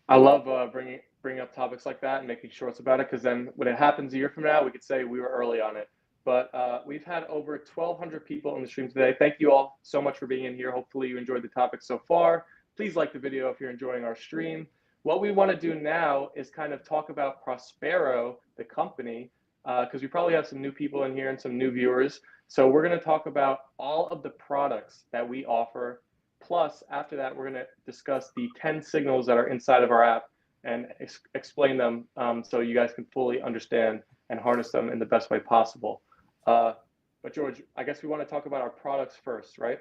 I love bringing up topics like that and making shorts about it, because then when it happens a year from now, we could say we were early on it. But we've had over 1,200 people in the stream today. Thank you all so much for being in here. Hopefully you enjoyed the topic so far. Please like the video if you're enjoying our stream. What we want to do now is kind of talk about Prospero, the company, because we probably have some new people in here and some new viewers. So we're going to talk about all of the products that we offer. Plus, after that, we're going to discuss the 10 signals that are inside of our app and explain them so you guys can fully understand and harness them in the best way possible. But George, I guess we want to talk about our products first, right?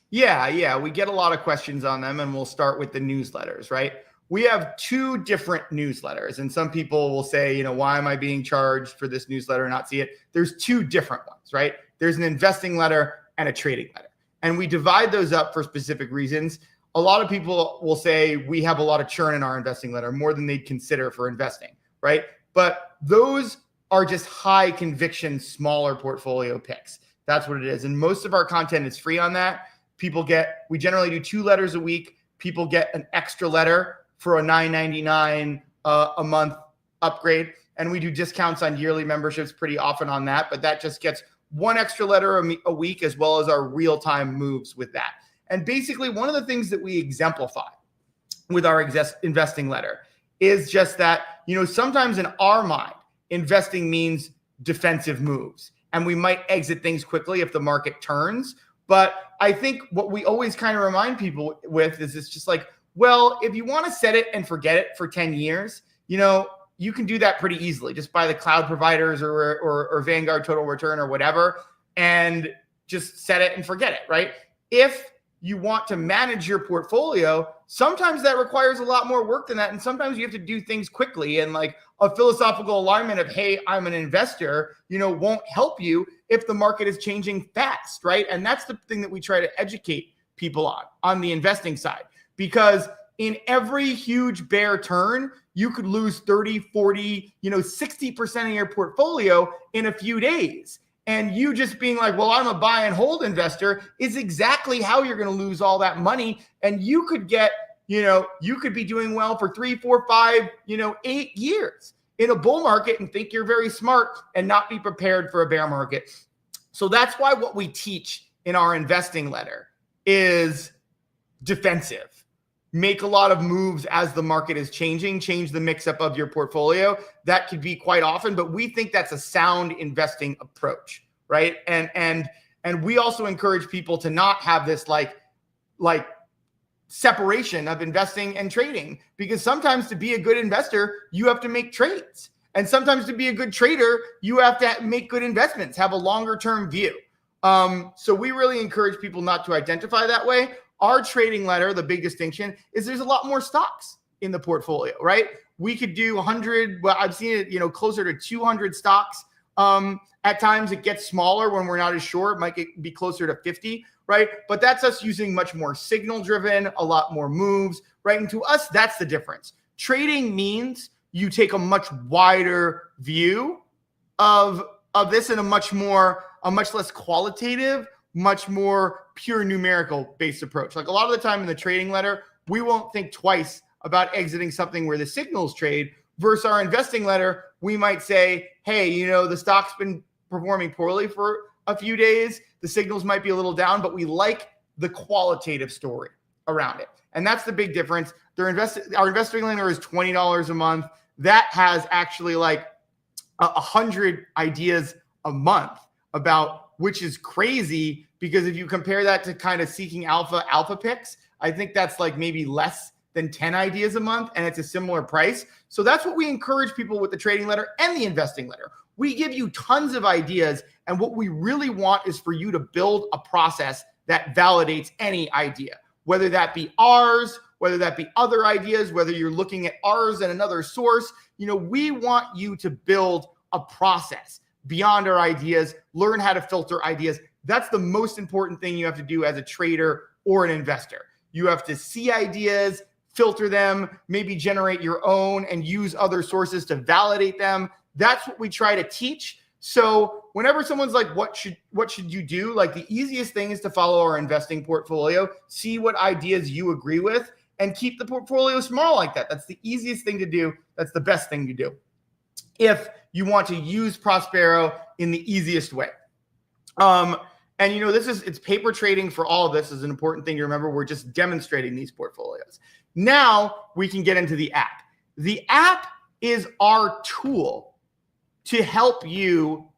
Yeah. We get a lot of questions on them, and we'll start with the newsletters, right? We have two different newsletters, and some people will say, why am I being charged for this newsletter and not see it? There's two different ones, right? There's an investing letter and a trading letter. And we divide those up for specific reasons. A lot of people will say we have a lot of churn in our investing letter, more than they'd consider for investing, right? But those are just high conviction, smaller portfolio picks. That's what it is. And most of our content is free on that. We generally do 2 letters a week. People get an extra letter for a $9.99 a month upgrade. And we do discounts on yearly memberships pretty often on that, but that just gets 1 extra letter a week, as well as our real-time moves with that. And basically, one of the things that we exemplify with our investing letter is just that, sometimes in our mind, investing means defensive moves, and we might exit things quickly if the market turns. But I think what we always kind of remind people with is it's just like, well, if you want to set it and forget it for 10 years, you can do that pretty easily. Just buy the cloud providers or Vanguard Total Return or whatever, and just set it and forget it, right? If you want to manage your portfolio, sometimes that requires a lot more work than that. And sometimes you have to do things quickly, and like a philosophical alignment of, hey, I'm an investor, won't help you if the market is changing fast, right? And that's the thing that we try to educate people on the investing side, because in every huge bear turn, you could lose 30, 40, 60% of your portfolio in a few days. And you just being like, well, I'm a buy and hold investor is exactly how you're going to lose all that money. And you could get, you could be doing well for 3, 4, 5, 8 years in a bull market and think you're very smart and not be prepared for a bear market. So that's why what we teach in our investing letter is defensive. Make a lot of moves as the market is changing, change the mix up of your portfolio. That could be quite often, but we think that's a sound investing approach, right? And we also encourage people to not have this like separation of investing and trading, because sometimes to be a good investor, you have to make trades. And sometimes to be a good trader, you have to make good investments, have a longer term view. So we really encourage people not to identify that way. Our trading letter, the big distinction is there's a lot more stocks in the portfolio, right? We could do 100, well, I've seen it, closer to 200 stocks. At times it gets smaller when we're not as sure. It might be closer to 50, right? But that's us using much more signal driven, a lot more moves, right? And to us, that's the difference. Trading means you take a much wider view of this and a much less qualitative, much more pure numerical based approach. Like a lot of the time in the trading letter, we won't think twice about exiting something where the signals trade, versus our investing letter, we might say, hey, the stock's been performing poorly for a few days. The signals might be a little down, but we like the qualitative story around it. And that's the big difference. Our investing letter is $20 a month. That has actually like 100 ideas a month about, which is crazy, because if you compare that to kind of seeking alpha picks, I think that's like maybe less than 10 ideas a month, and it's a similar price. So that's what we encourage people with the trading letter and the investing letter. We give you tons of ideas, and what we really want is for you to build a process that validates any idea, whether that be ours, whether that be other ideas, whether you're looking at ours and another source. We want you to build a process beyond our ideas, learn how to filter ideas. That's the most important thing you have to do as a trader or an investor. You have to see ideas, filter them, maybe generate your own and use other sources to validate them. That's what we try to teach. So whenever someone's like, what should you do? Like, the easiest thing is to follow our investing portfolio, see what ideas you agree with, and keep the portfolio small like that. That's the easiest thing to do. That's the best thing to do if you want to use Prospero in the easiest way. And it's paper trading for all of this is an important thing to remember. We're just demonstrating these portfolios. Now we can get into the app. The app is our tool to help you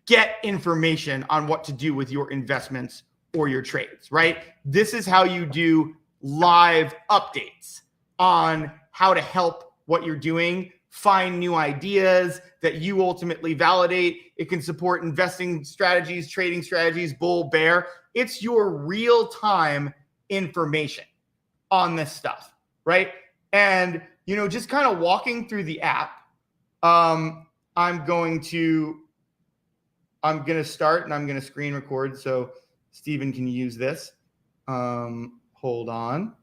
get information on what to do with your investments or your trades, right? This is how you do live updates on how to help what you're doing, find new ideas that you ultimately validate. It can support investing strategies, trading strategies, bull, bear. It's your real-time information on this stuff, right? And, just kind of walking through the app, I'm going to start and I'm going to screen record so Stephen can use this. Hold on.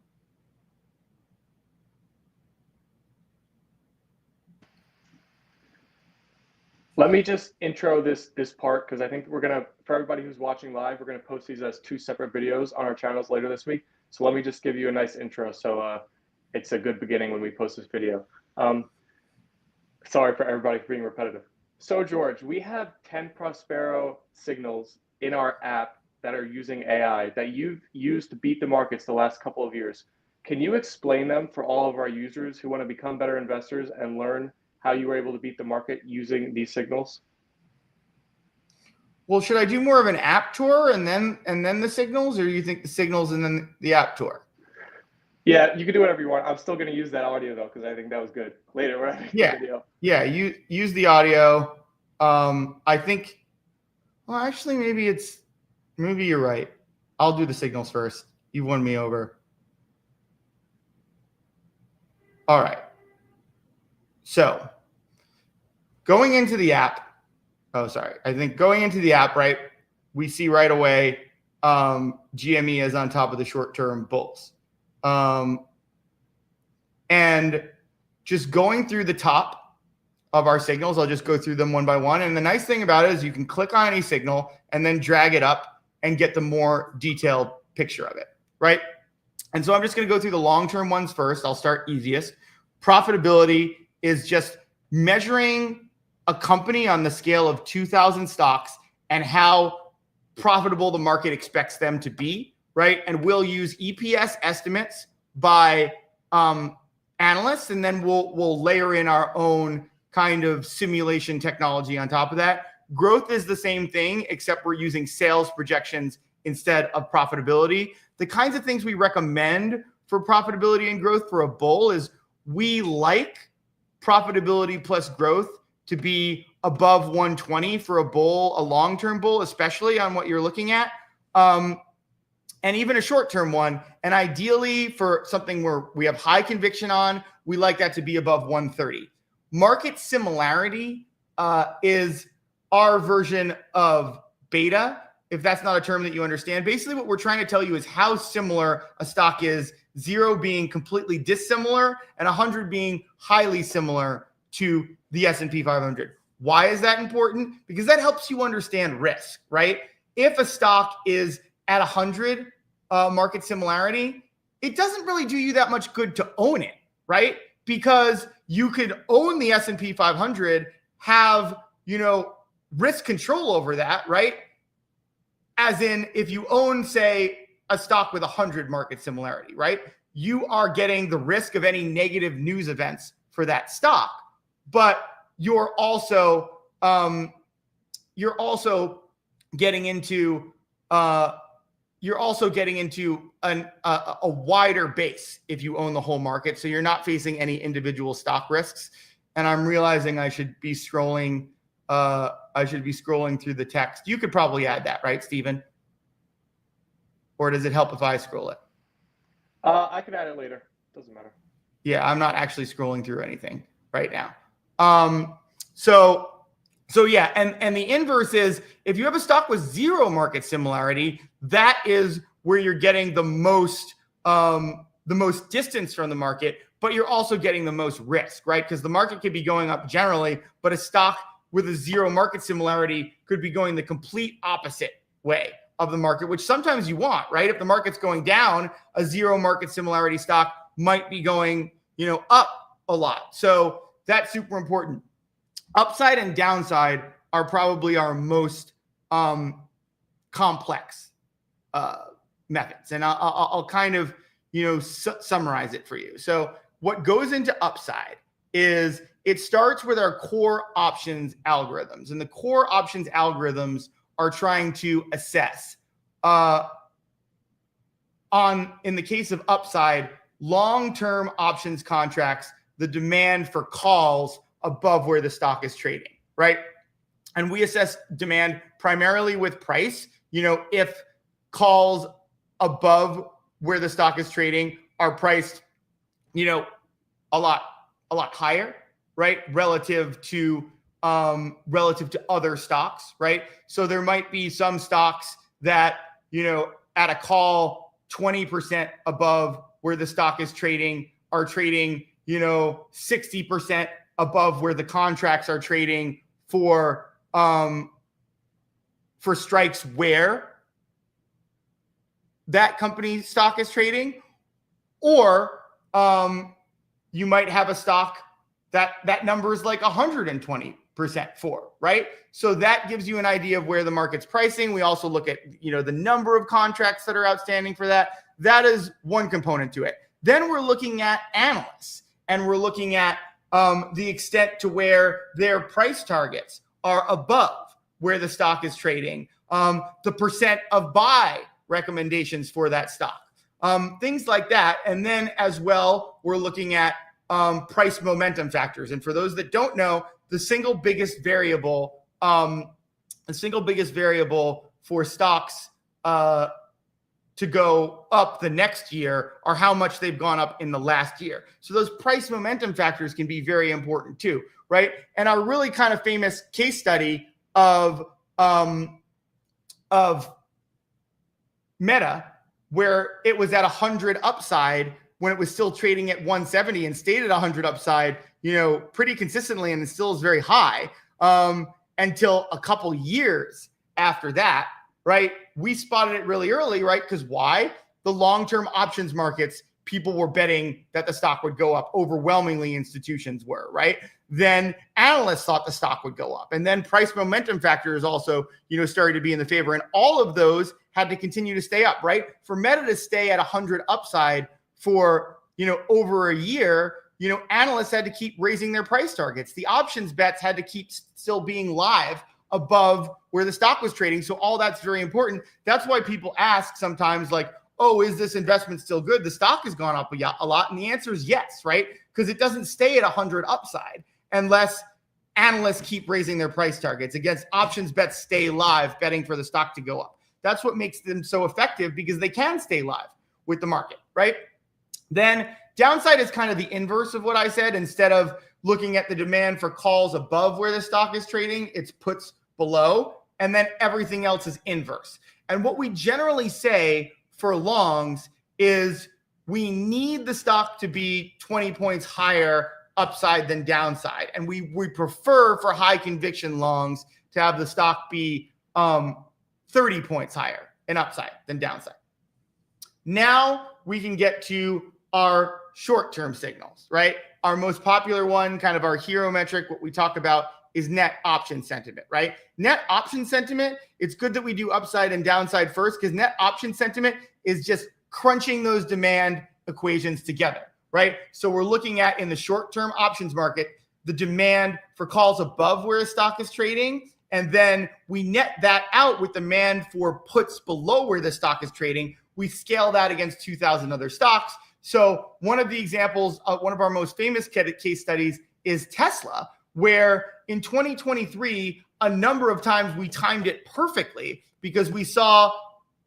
Let me just intro this part, because I think for everybody who's watching live, we're gonna post these as 2 separate videos on our channels later this week. So let me just give you a nice intro, so it's a good beginning when we post this video. Sorry for everybody for being repetitive. So George, we have 10 Prospero signals in our app that are using AI that you've used to beat the markets the last couple of years. Can you explain them for all of our users who want to become better investors and learn how you were able to beat the market using these signals? Well, should I do more of an app tour and then the signals, or do you think the signals and then the app tour? Yeah, you can do whatever you want. I'm still going to use that audio though, because I think that was good. Later, we're having the video. Yeah, you use the audio. I think. Well, actually, maybe you're right. I'll do the signals first. You won me over. All right. So going into the app, I think going into the app, right, we see right away GME is on top of the short-term bulls. And just going through the top of our signals, I'll just go through them one by one. And the nice thing about it is you can click on any signal and then drag it up and get the more detailed picture of it, right? And so I'm just going to go through the long-term ones first. I'll start easiest. Profitability is just measuring a company on the scale of 2,000 stocks and how profitable the market expects them to be, right? And we'll use EPS estimates by analysts, and then we'll layer in our own kind of simulation technology on top of that. Growth is the same thing, except we're using sales projections instead of profitability. The kinds of things we recommend for profitability and growth for a bull is we like profitability plus growth to be above 120 for a bull, a long-term bull, especially on what you're looking at, and even a short-term one. And ideally for something where we have high conviction on, we like that to be above 130. Market similarity is our version of beta, if that's not a term that you understand. Basically, what we're trying to tell you is how similar a stock is, 0 being completely dissimilar and 100 being highly similar to the S&P 500. Why is that important? Because that helps you understand risk, right? If a stock is at 100 market similarity, it doesn't really do you that much good to own it, right? Because you could own the S&P 500, have, risk control over that, right? As in, if you own, say, a stock with 100 market similarity, right? You are getting the risk of any negative news events for that stock, but you're also getting into a wider base if you own the whole market. So you're not facing any individual stock risks. And I'm realizing I should be scrolling through the text. You could probably add that, right, Stephen? Or does it help if I scroll it? I can add it later. Doesn't matter. Yeah, I'm not actually scrolling through anything right now. So yeah, and the inverse is if you have a stock with 0 market similarity, that is where you're getting the most distance from the market, but you're also getting the most risk, right? Because the market could be going up generally, but a stock with a zero market similarity could be going the complete opposite way of the market, which sometimes you want, right? If the market's going down, a zero market similarity stock might be going, up a lot. So that's super important. Upside and downside are probably our most complex methods. And I'll kind of, summarize it for you. So what goes into upside is it starts with our core options algorithms. And the core options algorithms are trying to assess, in the case of upside, long-term options contracts, the demand for calls above where the stock is trading, right? And we assess demand primarily with price. If calls above where the stock is trading are priced, a lot higher, right? Relative to other stocks, right? So there might be some stocks that, at a call 20% above where the stock is trading are trading, 60% above where the contracts are trading for strikes where that company's stock is trading. Or you might have a stock that number is like 120% for, right? So that gives you an idea of where the market's pricing. We also look at, the number of contracts that are outstanding for that. That is one component to it. Then we're looking at analysts, and we're looking at the extent to where their price targets are above where the stock is trading, the percent of buy recommendations for that stock, things like that. And then as well, we're looking at price momentum factors. And for those that don't know, the single biggest variable for stocks to go up the next year are how much they've gone up in the last year. So those price momentum factors can be very important too, right? And our really kind of famous case study of Meta, where it was at 100 upside when it was still trading at 170 and stayed at 100 upside, pretty consistently, and it still is very high until a couple years after that, right? We spotted it really early, right? Because why? The long-term options markets, people were betting that the stock would go up. Overwhelmingly, institutions were, right? Then analysts thought the stock would go up. And then price momentum factors also, started to be in the favor. And all of those had to continue to stay up, right? For Meta to stay at 100 upside for, over a year, analysts had to keep raising their price targets. The options bets had to keep still being live above where the stock was trading. So all that's very important. That's why people ask sometimes like, oh, is this investment still good? The stock has gone up a lot. And the answer is yes, right? Because it doesn't stay at 100 upside unless analysts keep raising their price targets. Against options bets stay live, betting for the stock to go up. That's what makes them so effective, because they can stay live with the market, right? Then downside is kind of the inverse of what I said. Instead of looking at the demand for calls above where the stock is trading, it's puts below, and then everything else is inverse. And what we generally say for longs is we need the stock to be 20 points higher upside than downside. And we prefer for high conviction longs to have the stock be 30 points higher in upside than downside. Now we can get to our short-term signals, right? Our most popular one, kind of our hero metric, what we talk about is net option sentiment, right? Net option sentiment, it's good that we do upside and downside first, because net option sentiment is just crunching those demand equations together, right? So we're looking at, in the short-term options market, the demand for calls above where a stock is trading, and then we net that out with demand for puts below where the stock is trading. We scale that against 2,000 other stocks. So one of the examples, one of our most famous case studies is Tesla, where in 2023, a number of times we timed it perfectly because we saw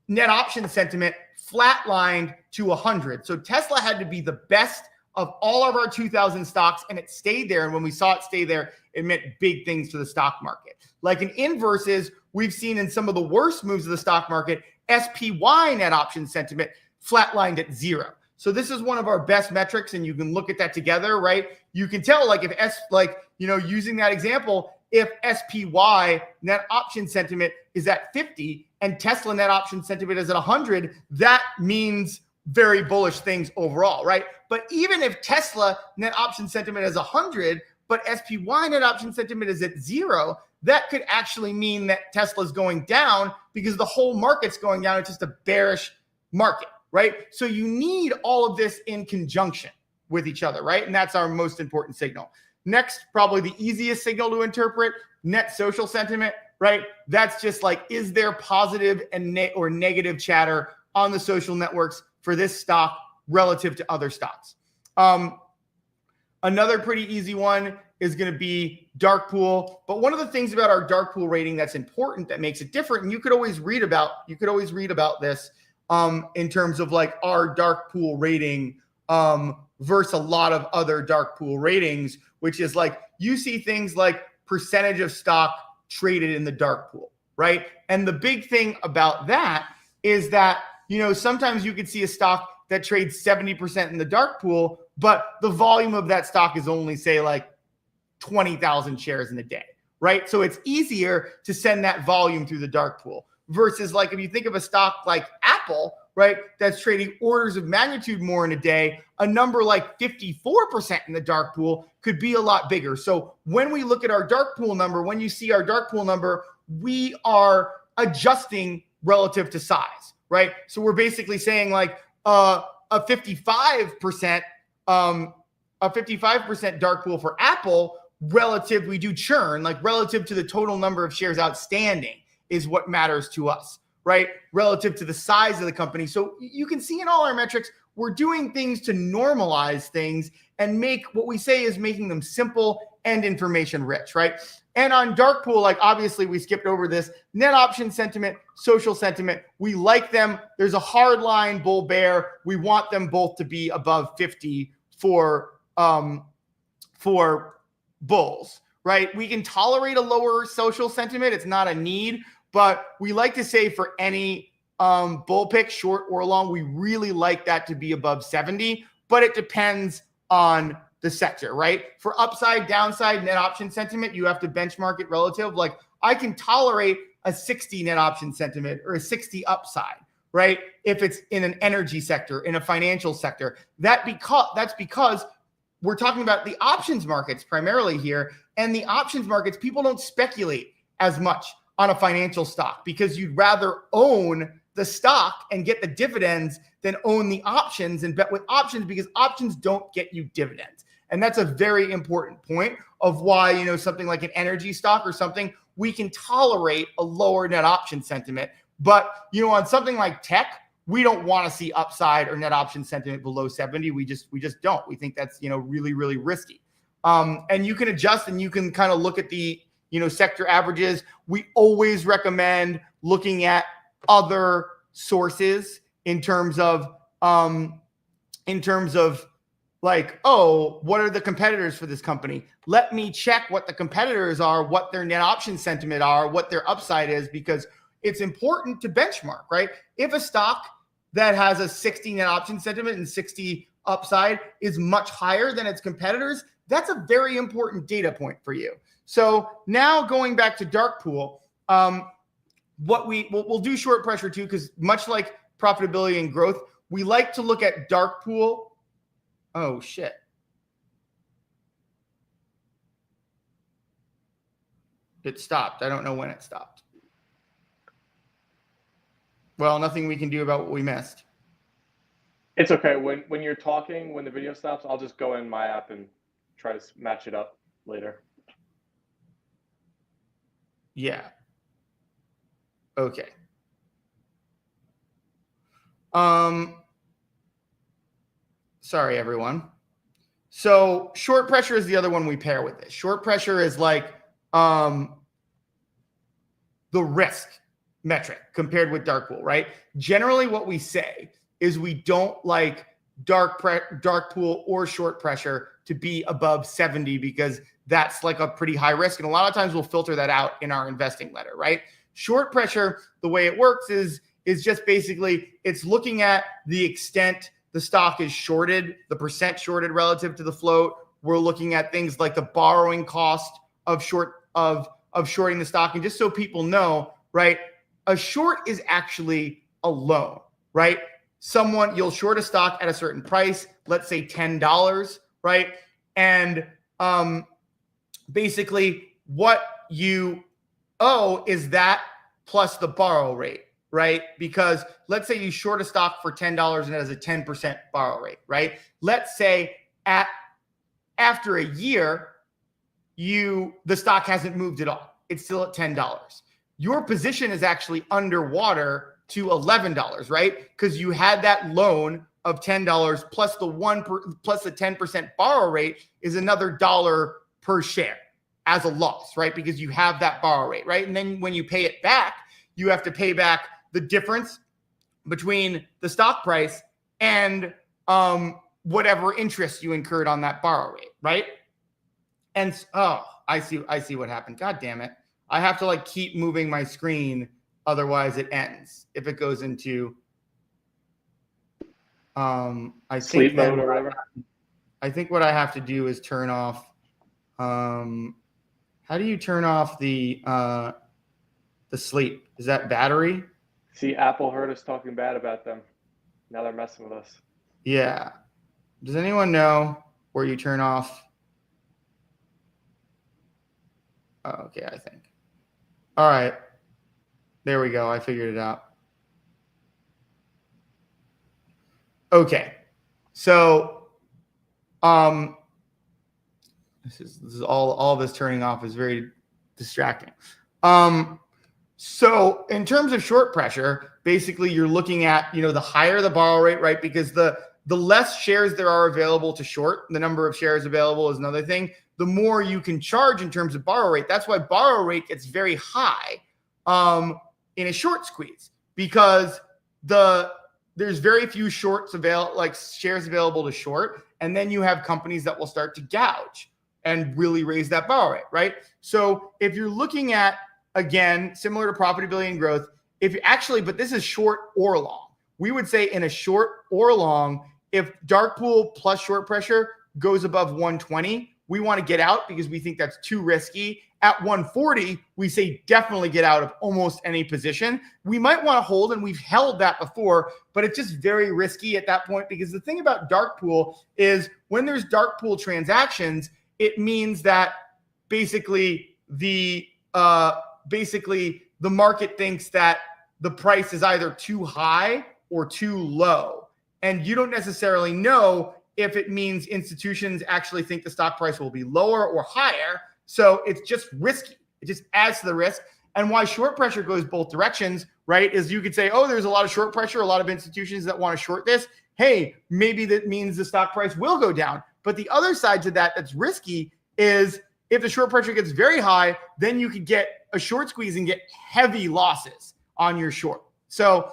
net option sentiment flatlined to 100. So Tesla had to be the best of all of our 2,000 stocks, and it stayed there. And when we saw it stay there, it meant big things to the stock market. Like an inverse is we've seen in some of the worst moves of the stock market, SPY net option sentiment flatlined at 0. So this is one of our best metrics, and you can look at that together, right? You can tell, like, using that example, if SPY net option sentiment is at 50 and Tesla net option sentiment is at 100, that means very bullish things overall, right? But even if Tesla net option sentiment is 100, but SPY net option sentiment is at 0, that could actually mean that Tesla's going down because the whole market's going down. It's just a bearish market, right? So you need all of this in conjunction with each other, right? And that's our most important signal. Next, probably the easiest signal to interpret, net social sentiment, right? That's just like, is there positive and or negative chatter on the social networks for this stock relative to other stocks? Another pretty easy one is going to be dark pool. But one of the things about our dark pool rating that's important, that makes it different, and you could always read about this in terms of like our dark pool rating versus a lot of other dark pool ratings, which is like, you see things like percentage of stock traded in the dark pool, right? And the big thing about that is that, you know, sometimes you could see a stock that trades 70% in the dark pool, but the volume of that stock is only, say, like 20,000 shares in a day, right? So it's easier to send that volume through the dark pool versus, like, if you think of a stock like Apple, right, that's trading orders of magnitude more in a day, a number like 54% in the dark pool could be a lot bigger. So when we look at our dark pool number, when you see our dark pool number, we are adjusting relative to size, right? So we're basically saying like a 55% dark pool for Apple relative, we do churn, like relative to the total number of shares outstanding is what matters to us, right? Relative to the size of the company. So you can see in all our metrics, we're doing things to normalize things and make what we say is making them simple and information rich, right? And on dark pool, like obviously we skipped over this, net option sentiment, social sentiment, we like them. There's a hard line bull bear. We want them both to be above 50 for bulls, right? We can tolerate a lower social sentiment. It's not a need, but we like to say for any bull pick, short or long, we really like that to be above 70, but it depends on the sector, right? For upside, downside, net option sentiment, you have to benchmark it relative. Like I can tolerate a 60 net option sentiment or a 60 upside, right? If it's in an energy sector, in a financial sector, that's because we're talking about the options markets primarily here. And the options markets, people don't speculate as much on a financial stock because you'd rather own the stock and get the dividends than own the options and bet with options, because options don't get you dividends. And that's a very important point of why, you know, something like an energy stock or something, we can tolerate a lower net option sentiment. But, you know, on something like tech, we don't want to see upside or net option sentiment below 70. We just don't. We think that's, you know, really, really risky. And you can adjust and you can kind of look at the, you know, sector averages. We always recommend looking at other sources in terms of like, oh, what are the competitors for this company? Let me check what the competitors are, what their net option sentiment are, what their upside is, because it's important to benchmark, right? If a stock that has a 60 net option sentiment and 60 upside is much higher than its competitors, that's a very important data point for you. So now going back to dark pool, we'll do short pressure too, because much like profitability and growth, we like to look at dark pool. Oh shit. It stopped. I don't know when it stopped. Well, nothing we can do about what we missed. It's okay. When you're talking, when the video stops, I'll just go in my app and try to match it up later. Yeah. Okay. Sorry, everyone. So short pressure is the other one we pair with this. Short pressure is like the risk metric compared with dark pool, right? Generally, what we say is we don't like dark pool or short pressure to be above 70 because that's like a pretty high risk. And a lot of times we'll filter that out in our investing letter, right? Short pressure, the way it works is is just basically it's looking at the extent the stock is shorted, the percent shorted relative to the float. We're looking at things like the borrowing cost of shorting the stock. And just so people know, right, a short is actually a loan, right? You'll short a stock at a certain price, let's say $10, right? And basically what you owe is that plus the borrow rate, right? Because let's say you short a stock for $10 and it has a 10% borrow rate, right? Let's say after a year, the stock hasn't moved at all. It's still at $10. Your position is actually underwater to $11, right? Because you had that loan of $10 plus the 10% borrow rate is another dollar per share as a loss, right? Because you have that borrow rate, right? And then when you pay it back, you have to pay back the difference between the stock price and whatever interest you incurred on that borrow rate, right? And I see what happened. God damn it. I have to keep moving my screen, otherwise it ends. If it goes into sleep mode or whatever. I think what I have to do is turn off how do you turn off the sleep? Is that battery? See, Apple heard us talking bad about them. Now they're messing with us. Yeah. Does anyone know where you turn off? Oh, okay, I think. All right. There we go. I figured it out. Okay. So this is all this turning off is very distracting. So in terms of short pressure, basically you're looking at, the higher the borrow rate, right? Because the less shares there are available to short, the number of shares available is another thing, the more you can charge in terms of borrow rate. That's why borrow rate gets very high in a short squeeze, because there's very few shares available to short. And then you have companies that will start to gouge and really raise that borrow rate, right? So if you're looking at, again, similar to profitability and growth, but this is short or long. We would say in a short or long, if dark pool plus short pressure goes above 120, we want to get out because we think that's too risky. At 140, we say definitely get out of almost any position. We might want to hold, and we've held that before, but it's just very risky at that point, because the thing about dark pool is when there's dark pool transactions, it means that basically the market thinks that the price is either too high or too low. And you don't necessarily know if it means institutions actually think the stock price will be lower or higher. So it's just risky. It just adds to the risk. And why short pressure goes both directions, right, is you could say, oh, there's a lot of short pressure, a lot of institutions that want to short this. Hey, maybe that means the stock price will go down. But the other side to that that's risky is if the short pressure gets very high, then you could get a short squeeze and get heavy losses on your short. So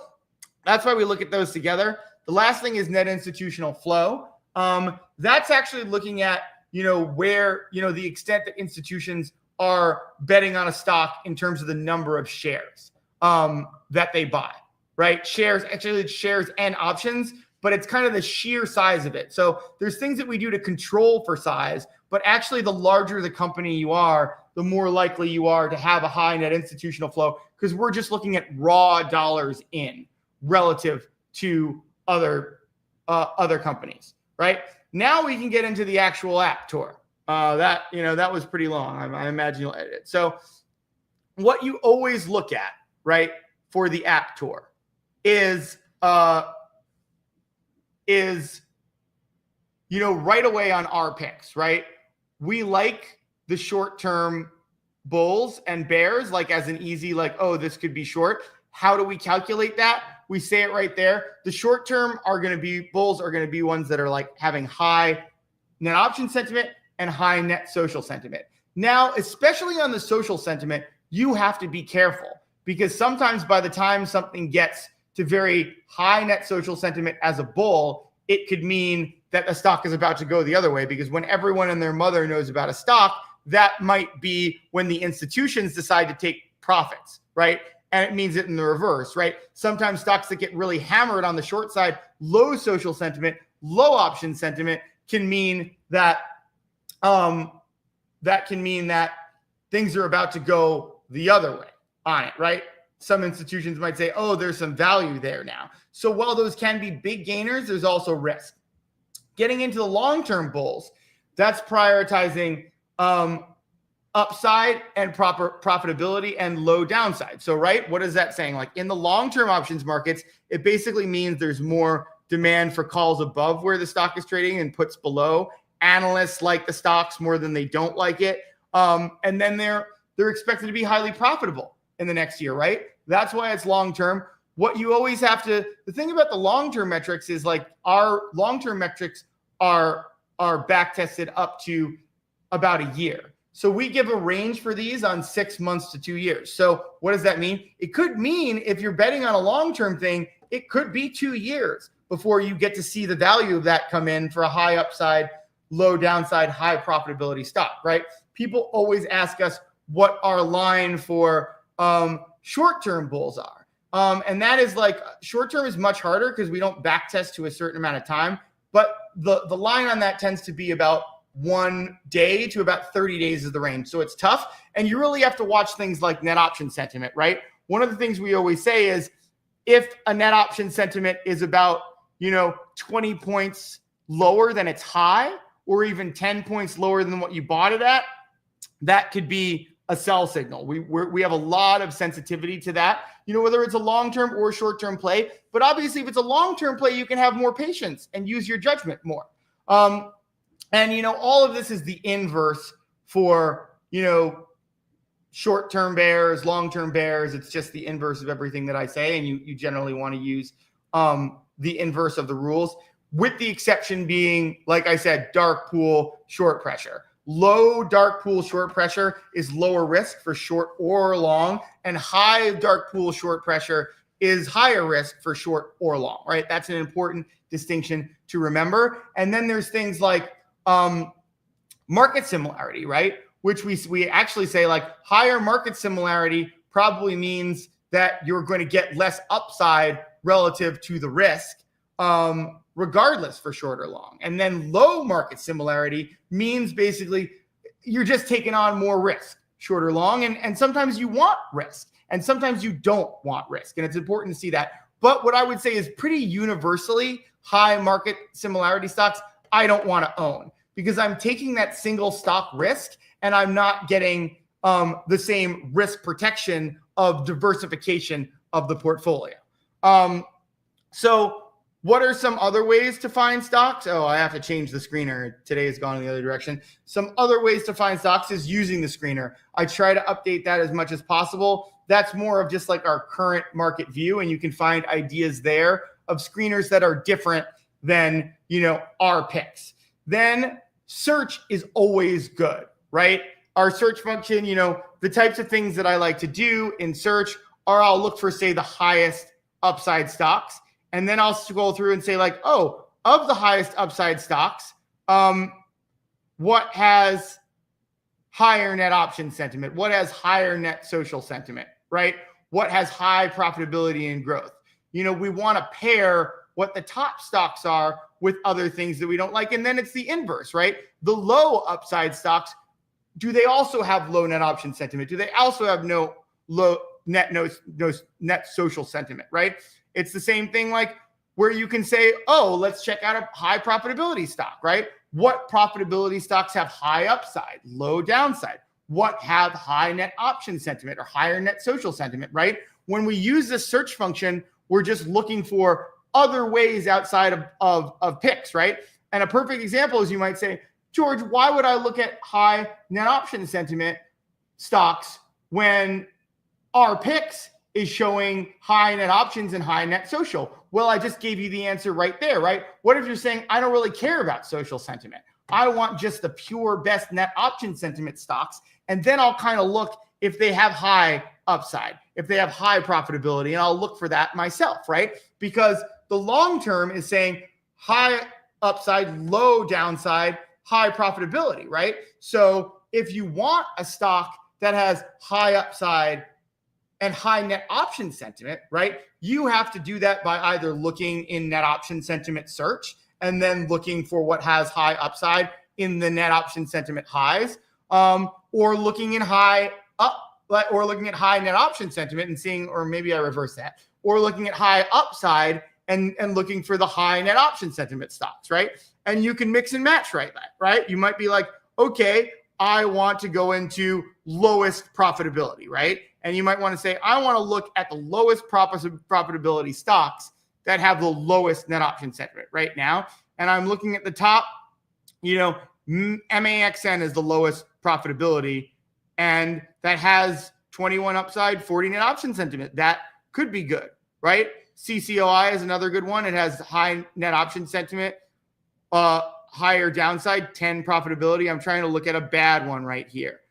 that's why we look at those together. The last thing is net institutional flow. That's actually looking at, where, the extent that institutions are betting on a stock in terms of the number of shares that they buy, right? Shares, actually it's shares and options, but it's kind of the sheer size of it. So there's things that we do to control for size, but actually the larger the company you are, the more likely you are to have a high net institutional flow, because we're just looking at raw dollars in relative to other companies, right? Now we can get into the actual app tour. That was pretty long. I imagine you'll edit it. So what you always look at, right, for the app tour is right away on our picks, right? We like the short-term bulls and bears, as an easy, this could be short. How do we calculate that? We say it right there. The short-term bulls are going to be ones that are having high net option sentiment and high net social sentiment. Now, especially on the social sentiment, you have to be careful, because sometimes by the time something gets to very high net social sentiment as a bull, it could mean that a stock is about to go the other way, because when everyone and their mother knows about a stock, that might be when the institutions decide to take profits, right? and it means it in the reverse, right? Sometimes stocks that get really hammered on the short side, low social sentiment, low option sentiment, can mean that things are about to go the other way on it, right? Some institutions might say, oh, there's some value there now. So while those can be big gainers, there's also risk. Getting into the long-term bulls, that's prioritizing upside and proper profitability and low downside. So, right, what is that saying? Like in the long-term options markets, it basically means there's more demand for calls above where the stock is trading and puts below. Analysts like the stocks more than they don't like it. And then they're expected to be highly profitable in the next year, right? That's why it's long-term. What you always have to, the thing about the long-term metrics is like our long-term metrics are back tested up to about a year. So we give a range for these on 6 months to 2 years. So what does that mean? It could mean if you're betting on a long-term thing, it could be 2 years before you get to see the value of that come in for a high upside, low downside, high profitability stock, right? People always ask us what our line for short-term bulls are. And that is like short-term is much harder because we don't back test to a certain amount of time. But the line on that tends to be about 1 day to about 30 days is the range. So it's tough. And you really have to watch things like net option sentiment, right? One of the things we always say is if a net option sentiment is about, 20 points lower than its high, or even 10 points lower than what you bought it at, that could be a sell signal. We have a lot of sensitivity to that, whether it's a long-term or short-term play. But obviously, if it's a long-term play, you can have more patience and use your judgment more. And all of this is the inverse for, short-term bears, long-term bears. It's just the inverse of everything that I say. And you generally want to use the inverse of the rules, with the exception being, like I said, dark pool, short pressure. Low dark pool short pressure is lower risk for short or long, and high dark pool short pressure is higher risk for short or long, right? That's an important distinction to remember. And then there's things like market similarity, right? Which we actually say like higher market similarity probably means that you're going to get less upside relative to the risk, regardless for short or long. And then low market similarity means basically you're just taking on more risk, short or long. And sometimes you want risk and sometimes you don't want risk. And it's important to see that. But what I would say is pretty universally high market similarity stocks, I don't want to own because I'm taking that single stock risk and I'm not getting the same risk protection of diversification of the portfolio. So what are some other ways to find stocks? Oh, I have to change the screener. Today has gone in the other direction. Some other ways to find stocks is using the screener. I try to update that as much as possible. That's more of just like our current market view. And you can find ideas there of screeners that are different than, our picks. Then search is always good, right? Our search function, the types of things that I like to do in search are I'll look for, say, the highest upside stocks. And then I'll scroll through and say like, oh, of the highest upside stocks, what has higher net option sentiment? What has higher net social sentiment, right? What has high profitability and growth? We want to pair what the top stocks are with other things that we don't like. And then it's the inverse, right? The low upside stocks, do they also have low net option sentiment? Do they also have no net social sentiment, right? It's the same thing like where you can say, oh, let's check out a high profitability stock, right? What profitability stocks have high upside, low downside? What have high net option sentiment or higher net social sentiment, right? When we use this search function, we're just looking for other ways outside of picks, right? And a perfect example is you might say, George, why would I look at high net option sentiment stocks when our picks is showing high net options and high net social? Well, I just gave you the answer right there, right? What if you're saying, I don't really care about social sentiment. I want just the pure best net option sentiment stocks. And then I'll kind of look if they have high upside, if they have high profitability, and I'll look for that myself, right? Because the long term is saying high upside, low downside, high profitability, right? So if you want a stock that has high upside and high net option sentiment, right? You have to do that by either looking in net option sentiment search and then looking for what has high upside in the net option sentiment highs, or looking in high up, or looking at high net option sentiment and seeing, or maybe I reverse that, or looking at high upside and looking for the high net option sentiment stocks, right? And you can mix and match, right? You might be like, okay, I want to go into lowest profitability, right? And you might want to say, I want to look at the lowest profitability stocks that have the lowest net option sentiment right now. And I'm looking at the top, MAXN is the lowest profitability, and that has 21 upside, 40 net option sentiment. That could be good, right? CCOI is another good one. It has high net option sentiment, higher downside, 10 profitability. I'm trying to look at a bad one right here.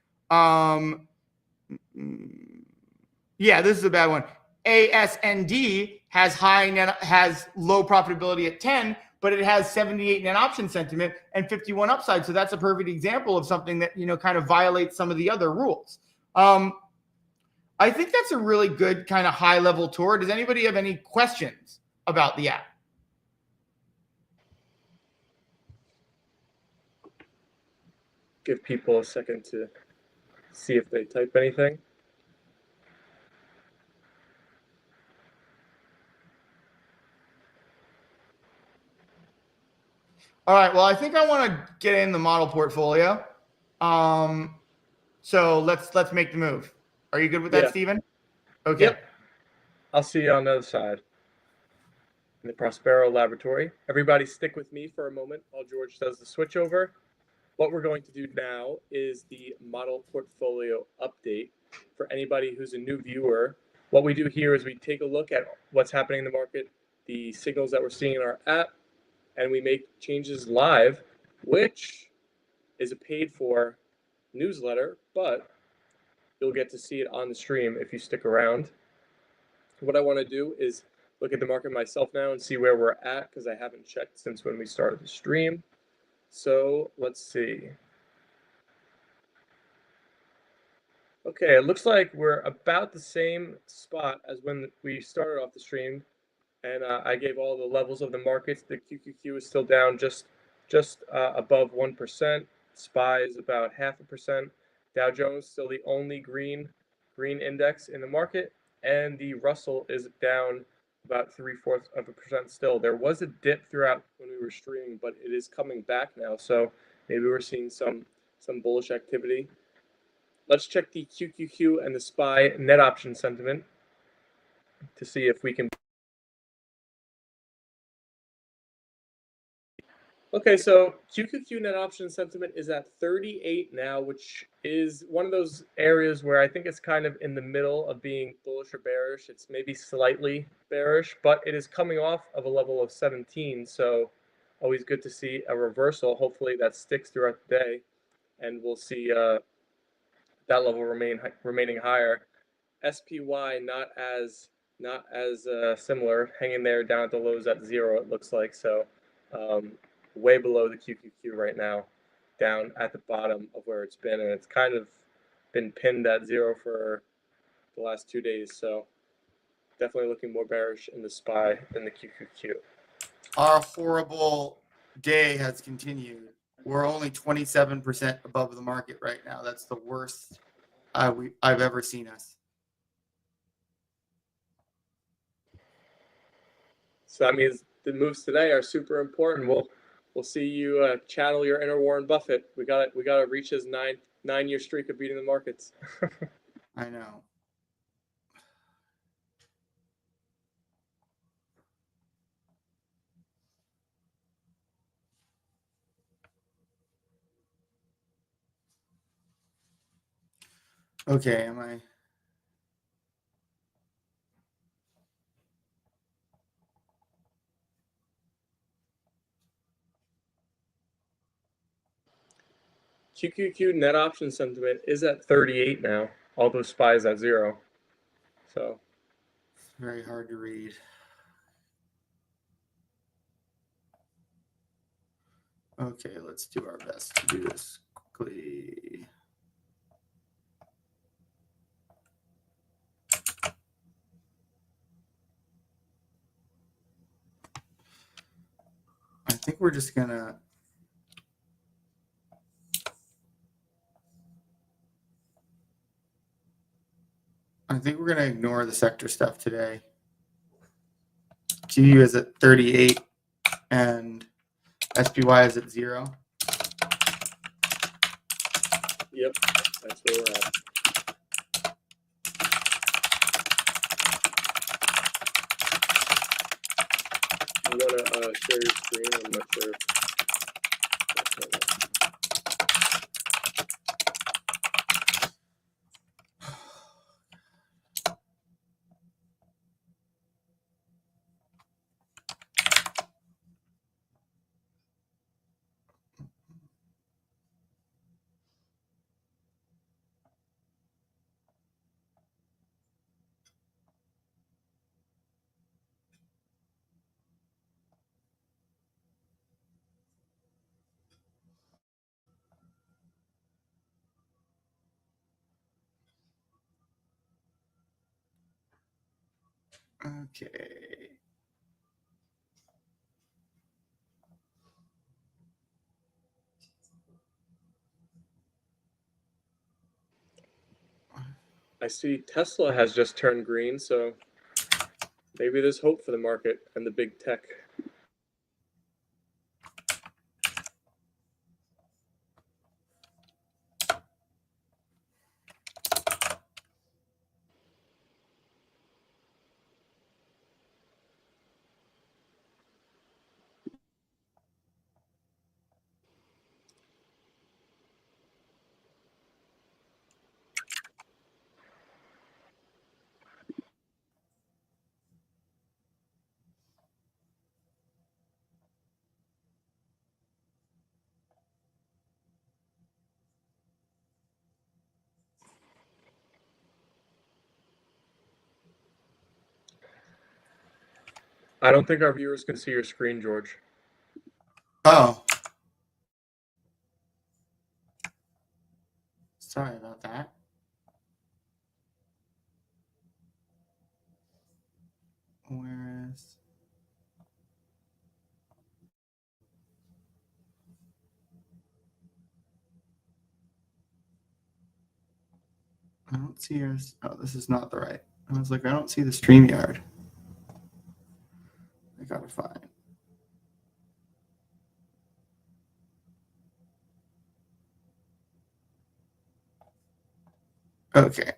Yeah, this is a bad one. ASND has low profitability at 10, but it has 78 net option sentiment and 51 upside. So that's a perfect example of something that, kind of violates some of the other rules. I think that's a really good kind of high level tour. Does anybody have any questions about the app? Give people a second to see if they type anything. All right. Well, I think I want to get in the model portfolio. So let's make the move. Are you good with that, Steven? Okay. Yep. I'll see you on the other side in the Prospero laboratory. Everybody stick with me for a moment while George does the switchover. What we're going to do now is the model portfolio update. For anybody who's a new viewer, what we do here is we take a look at what's happening in the market, the signals that we're seeing in our app, and we make changes live, which is a paid for newsletter, but you'll get to see it on the stream if you stick around. What I want to do is look at the market myself now and see where we're at, because I haven't checked since when we started the stream. So let's see. Okay, it looks like we're about the same spot as when we started off the stream, and I gave all the levels of the markets. The QQQ is still down just above 1%. SPY is about 0.5%. Dow Jones still the only green index in the market, and the Russell is down about 0.75% still. There was a dip throughout when we were streaming, but it is coming back now, so maybe we're seeing some bullish activity. Let's check the QQQ and the SPY net option sentiment to see if we can. Okay, so QQQ net option sentiment is at 38 now, which is one of those areas where I think it's kind of in the middle of being bullish or bearish. It's maybe slightly bearish, but it is coming off of a level of 17, so always good to see a reversal. Hopefully that sticks throughout the day, and we'll see that level remaining higher. SPY not as similar, hanging there down at the lows at 0. It looks like so. Way below the QQQ right now, down at the bottom of where it's been, and it's kind of been pinned at 0 for the last 2 days. So definitely looking more bearish in the SPY than the QQQ. Our horrible day has continued. We're only 27% above the market right now. That's the worst I've ever seen us. So that means the moves today are super important. We'll see you channel your inner Warren Buffett. We got to reach his nine-year streak of beating the markets. I know. Okay, am I? QQQ net option sentiment is at 38 now, although SPY is at 0. So it's very hard to read. Okay, let's do our best to do this quickly. think we're just gonna. I think we're gonna ignore the sector stuff today. QU is at 38 and SPY is at 0. Yep, that's where we're at. You want to share your screen? I'm not sure. Okay. I see Tesla has just turned green, so maybe there's hope for the market and the big tech. I don't think our viewers can see your screen, George. Oh. Sorry about that. Where is? I don't see yours. Oh, this is not the right. I was like, I don't see the StreamYard. I gotta find. Okay.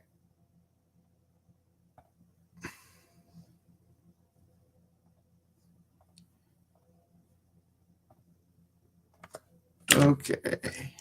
Okay.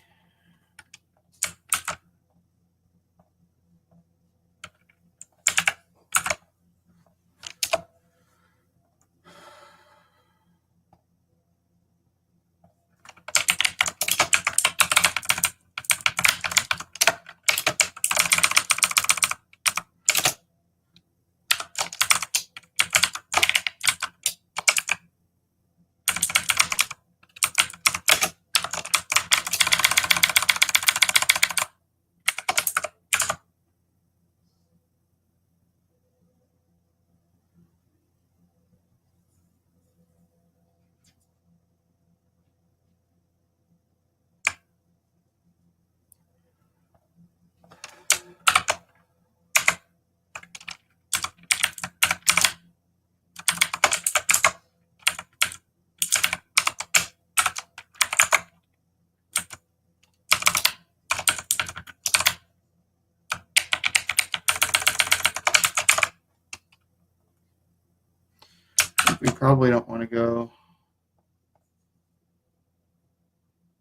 We probably don't want to go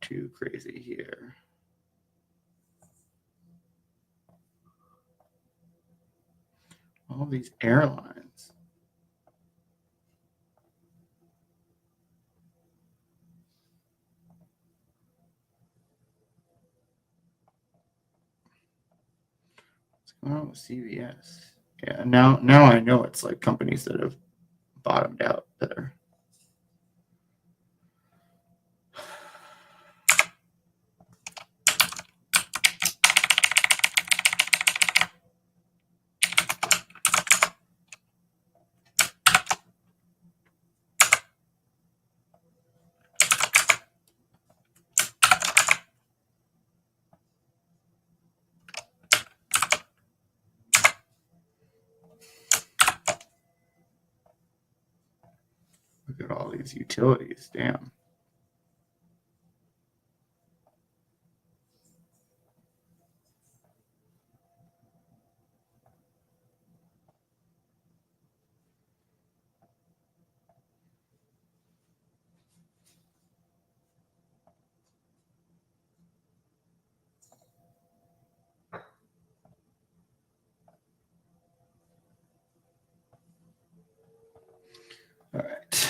too crazy here. All these airlines. What's going on with CVS? Yeah, now I know it's like companies that have bottomed out that are. these utilities, damn. All right.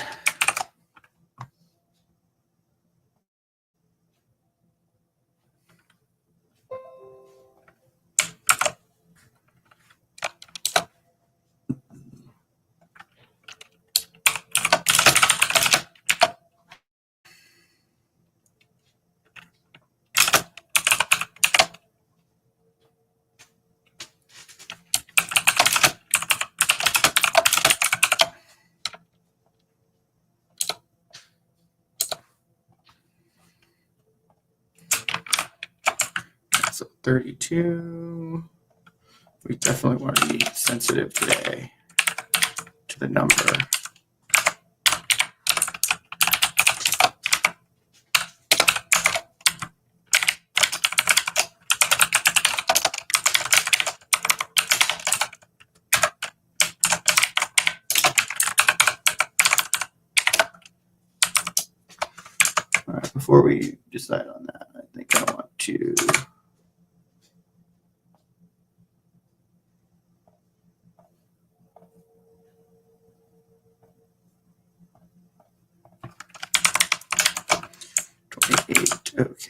So 32. We definitely want to be sensitive today to the number. All right, before we decide on that, I think I want to okay.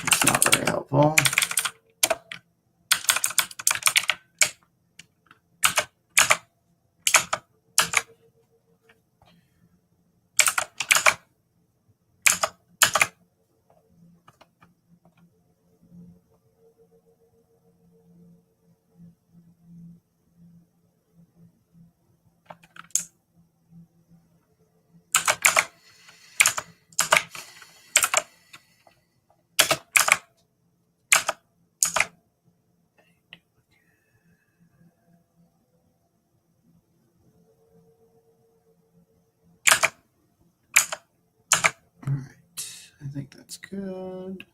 It's not very helpful. All right, I think that's good.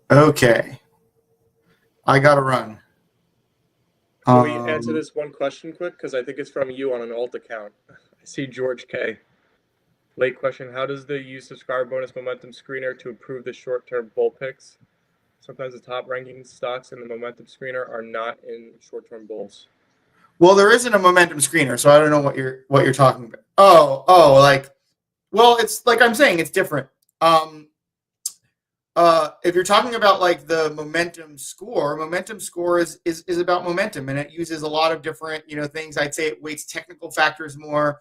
Okay, I gotta run. Can we answer this one question quick? Because I think it's from you on an alt account. I see George K. Late question. How does the use subscriber bonus momentum screener to improve the short-term bull picks? Sometimes the top ranking stocks in the momentum screener are not in short-term bulls. Well, there isn't a momentum screener, so I don't know what you're talking about. Like, well, it's like I'm saying, it's different. If you're talking about like the momentum score is about momentum, and it uses a lot of different things. I'd say it weights technical factors more.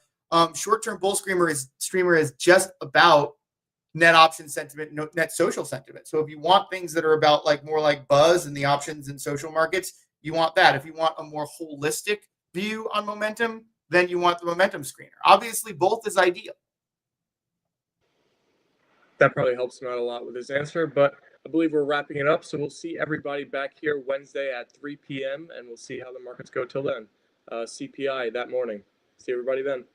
Short-term bull streamer is just about net option sentiment, net social sentiment. So if you want things that are about like more like buzz and the options in social markets, you want that. If you want a more holistic view on momentum, then you want the momentum screener. Obviously, both is ideal. That probably helps him out a lot with his answer, but I believe we're wrapping it up. So we'll see everybody back here Wednesday at 3 p.m. and we'll see how the markets go till then. CPI that morning. See everybody then.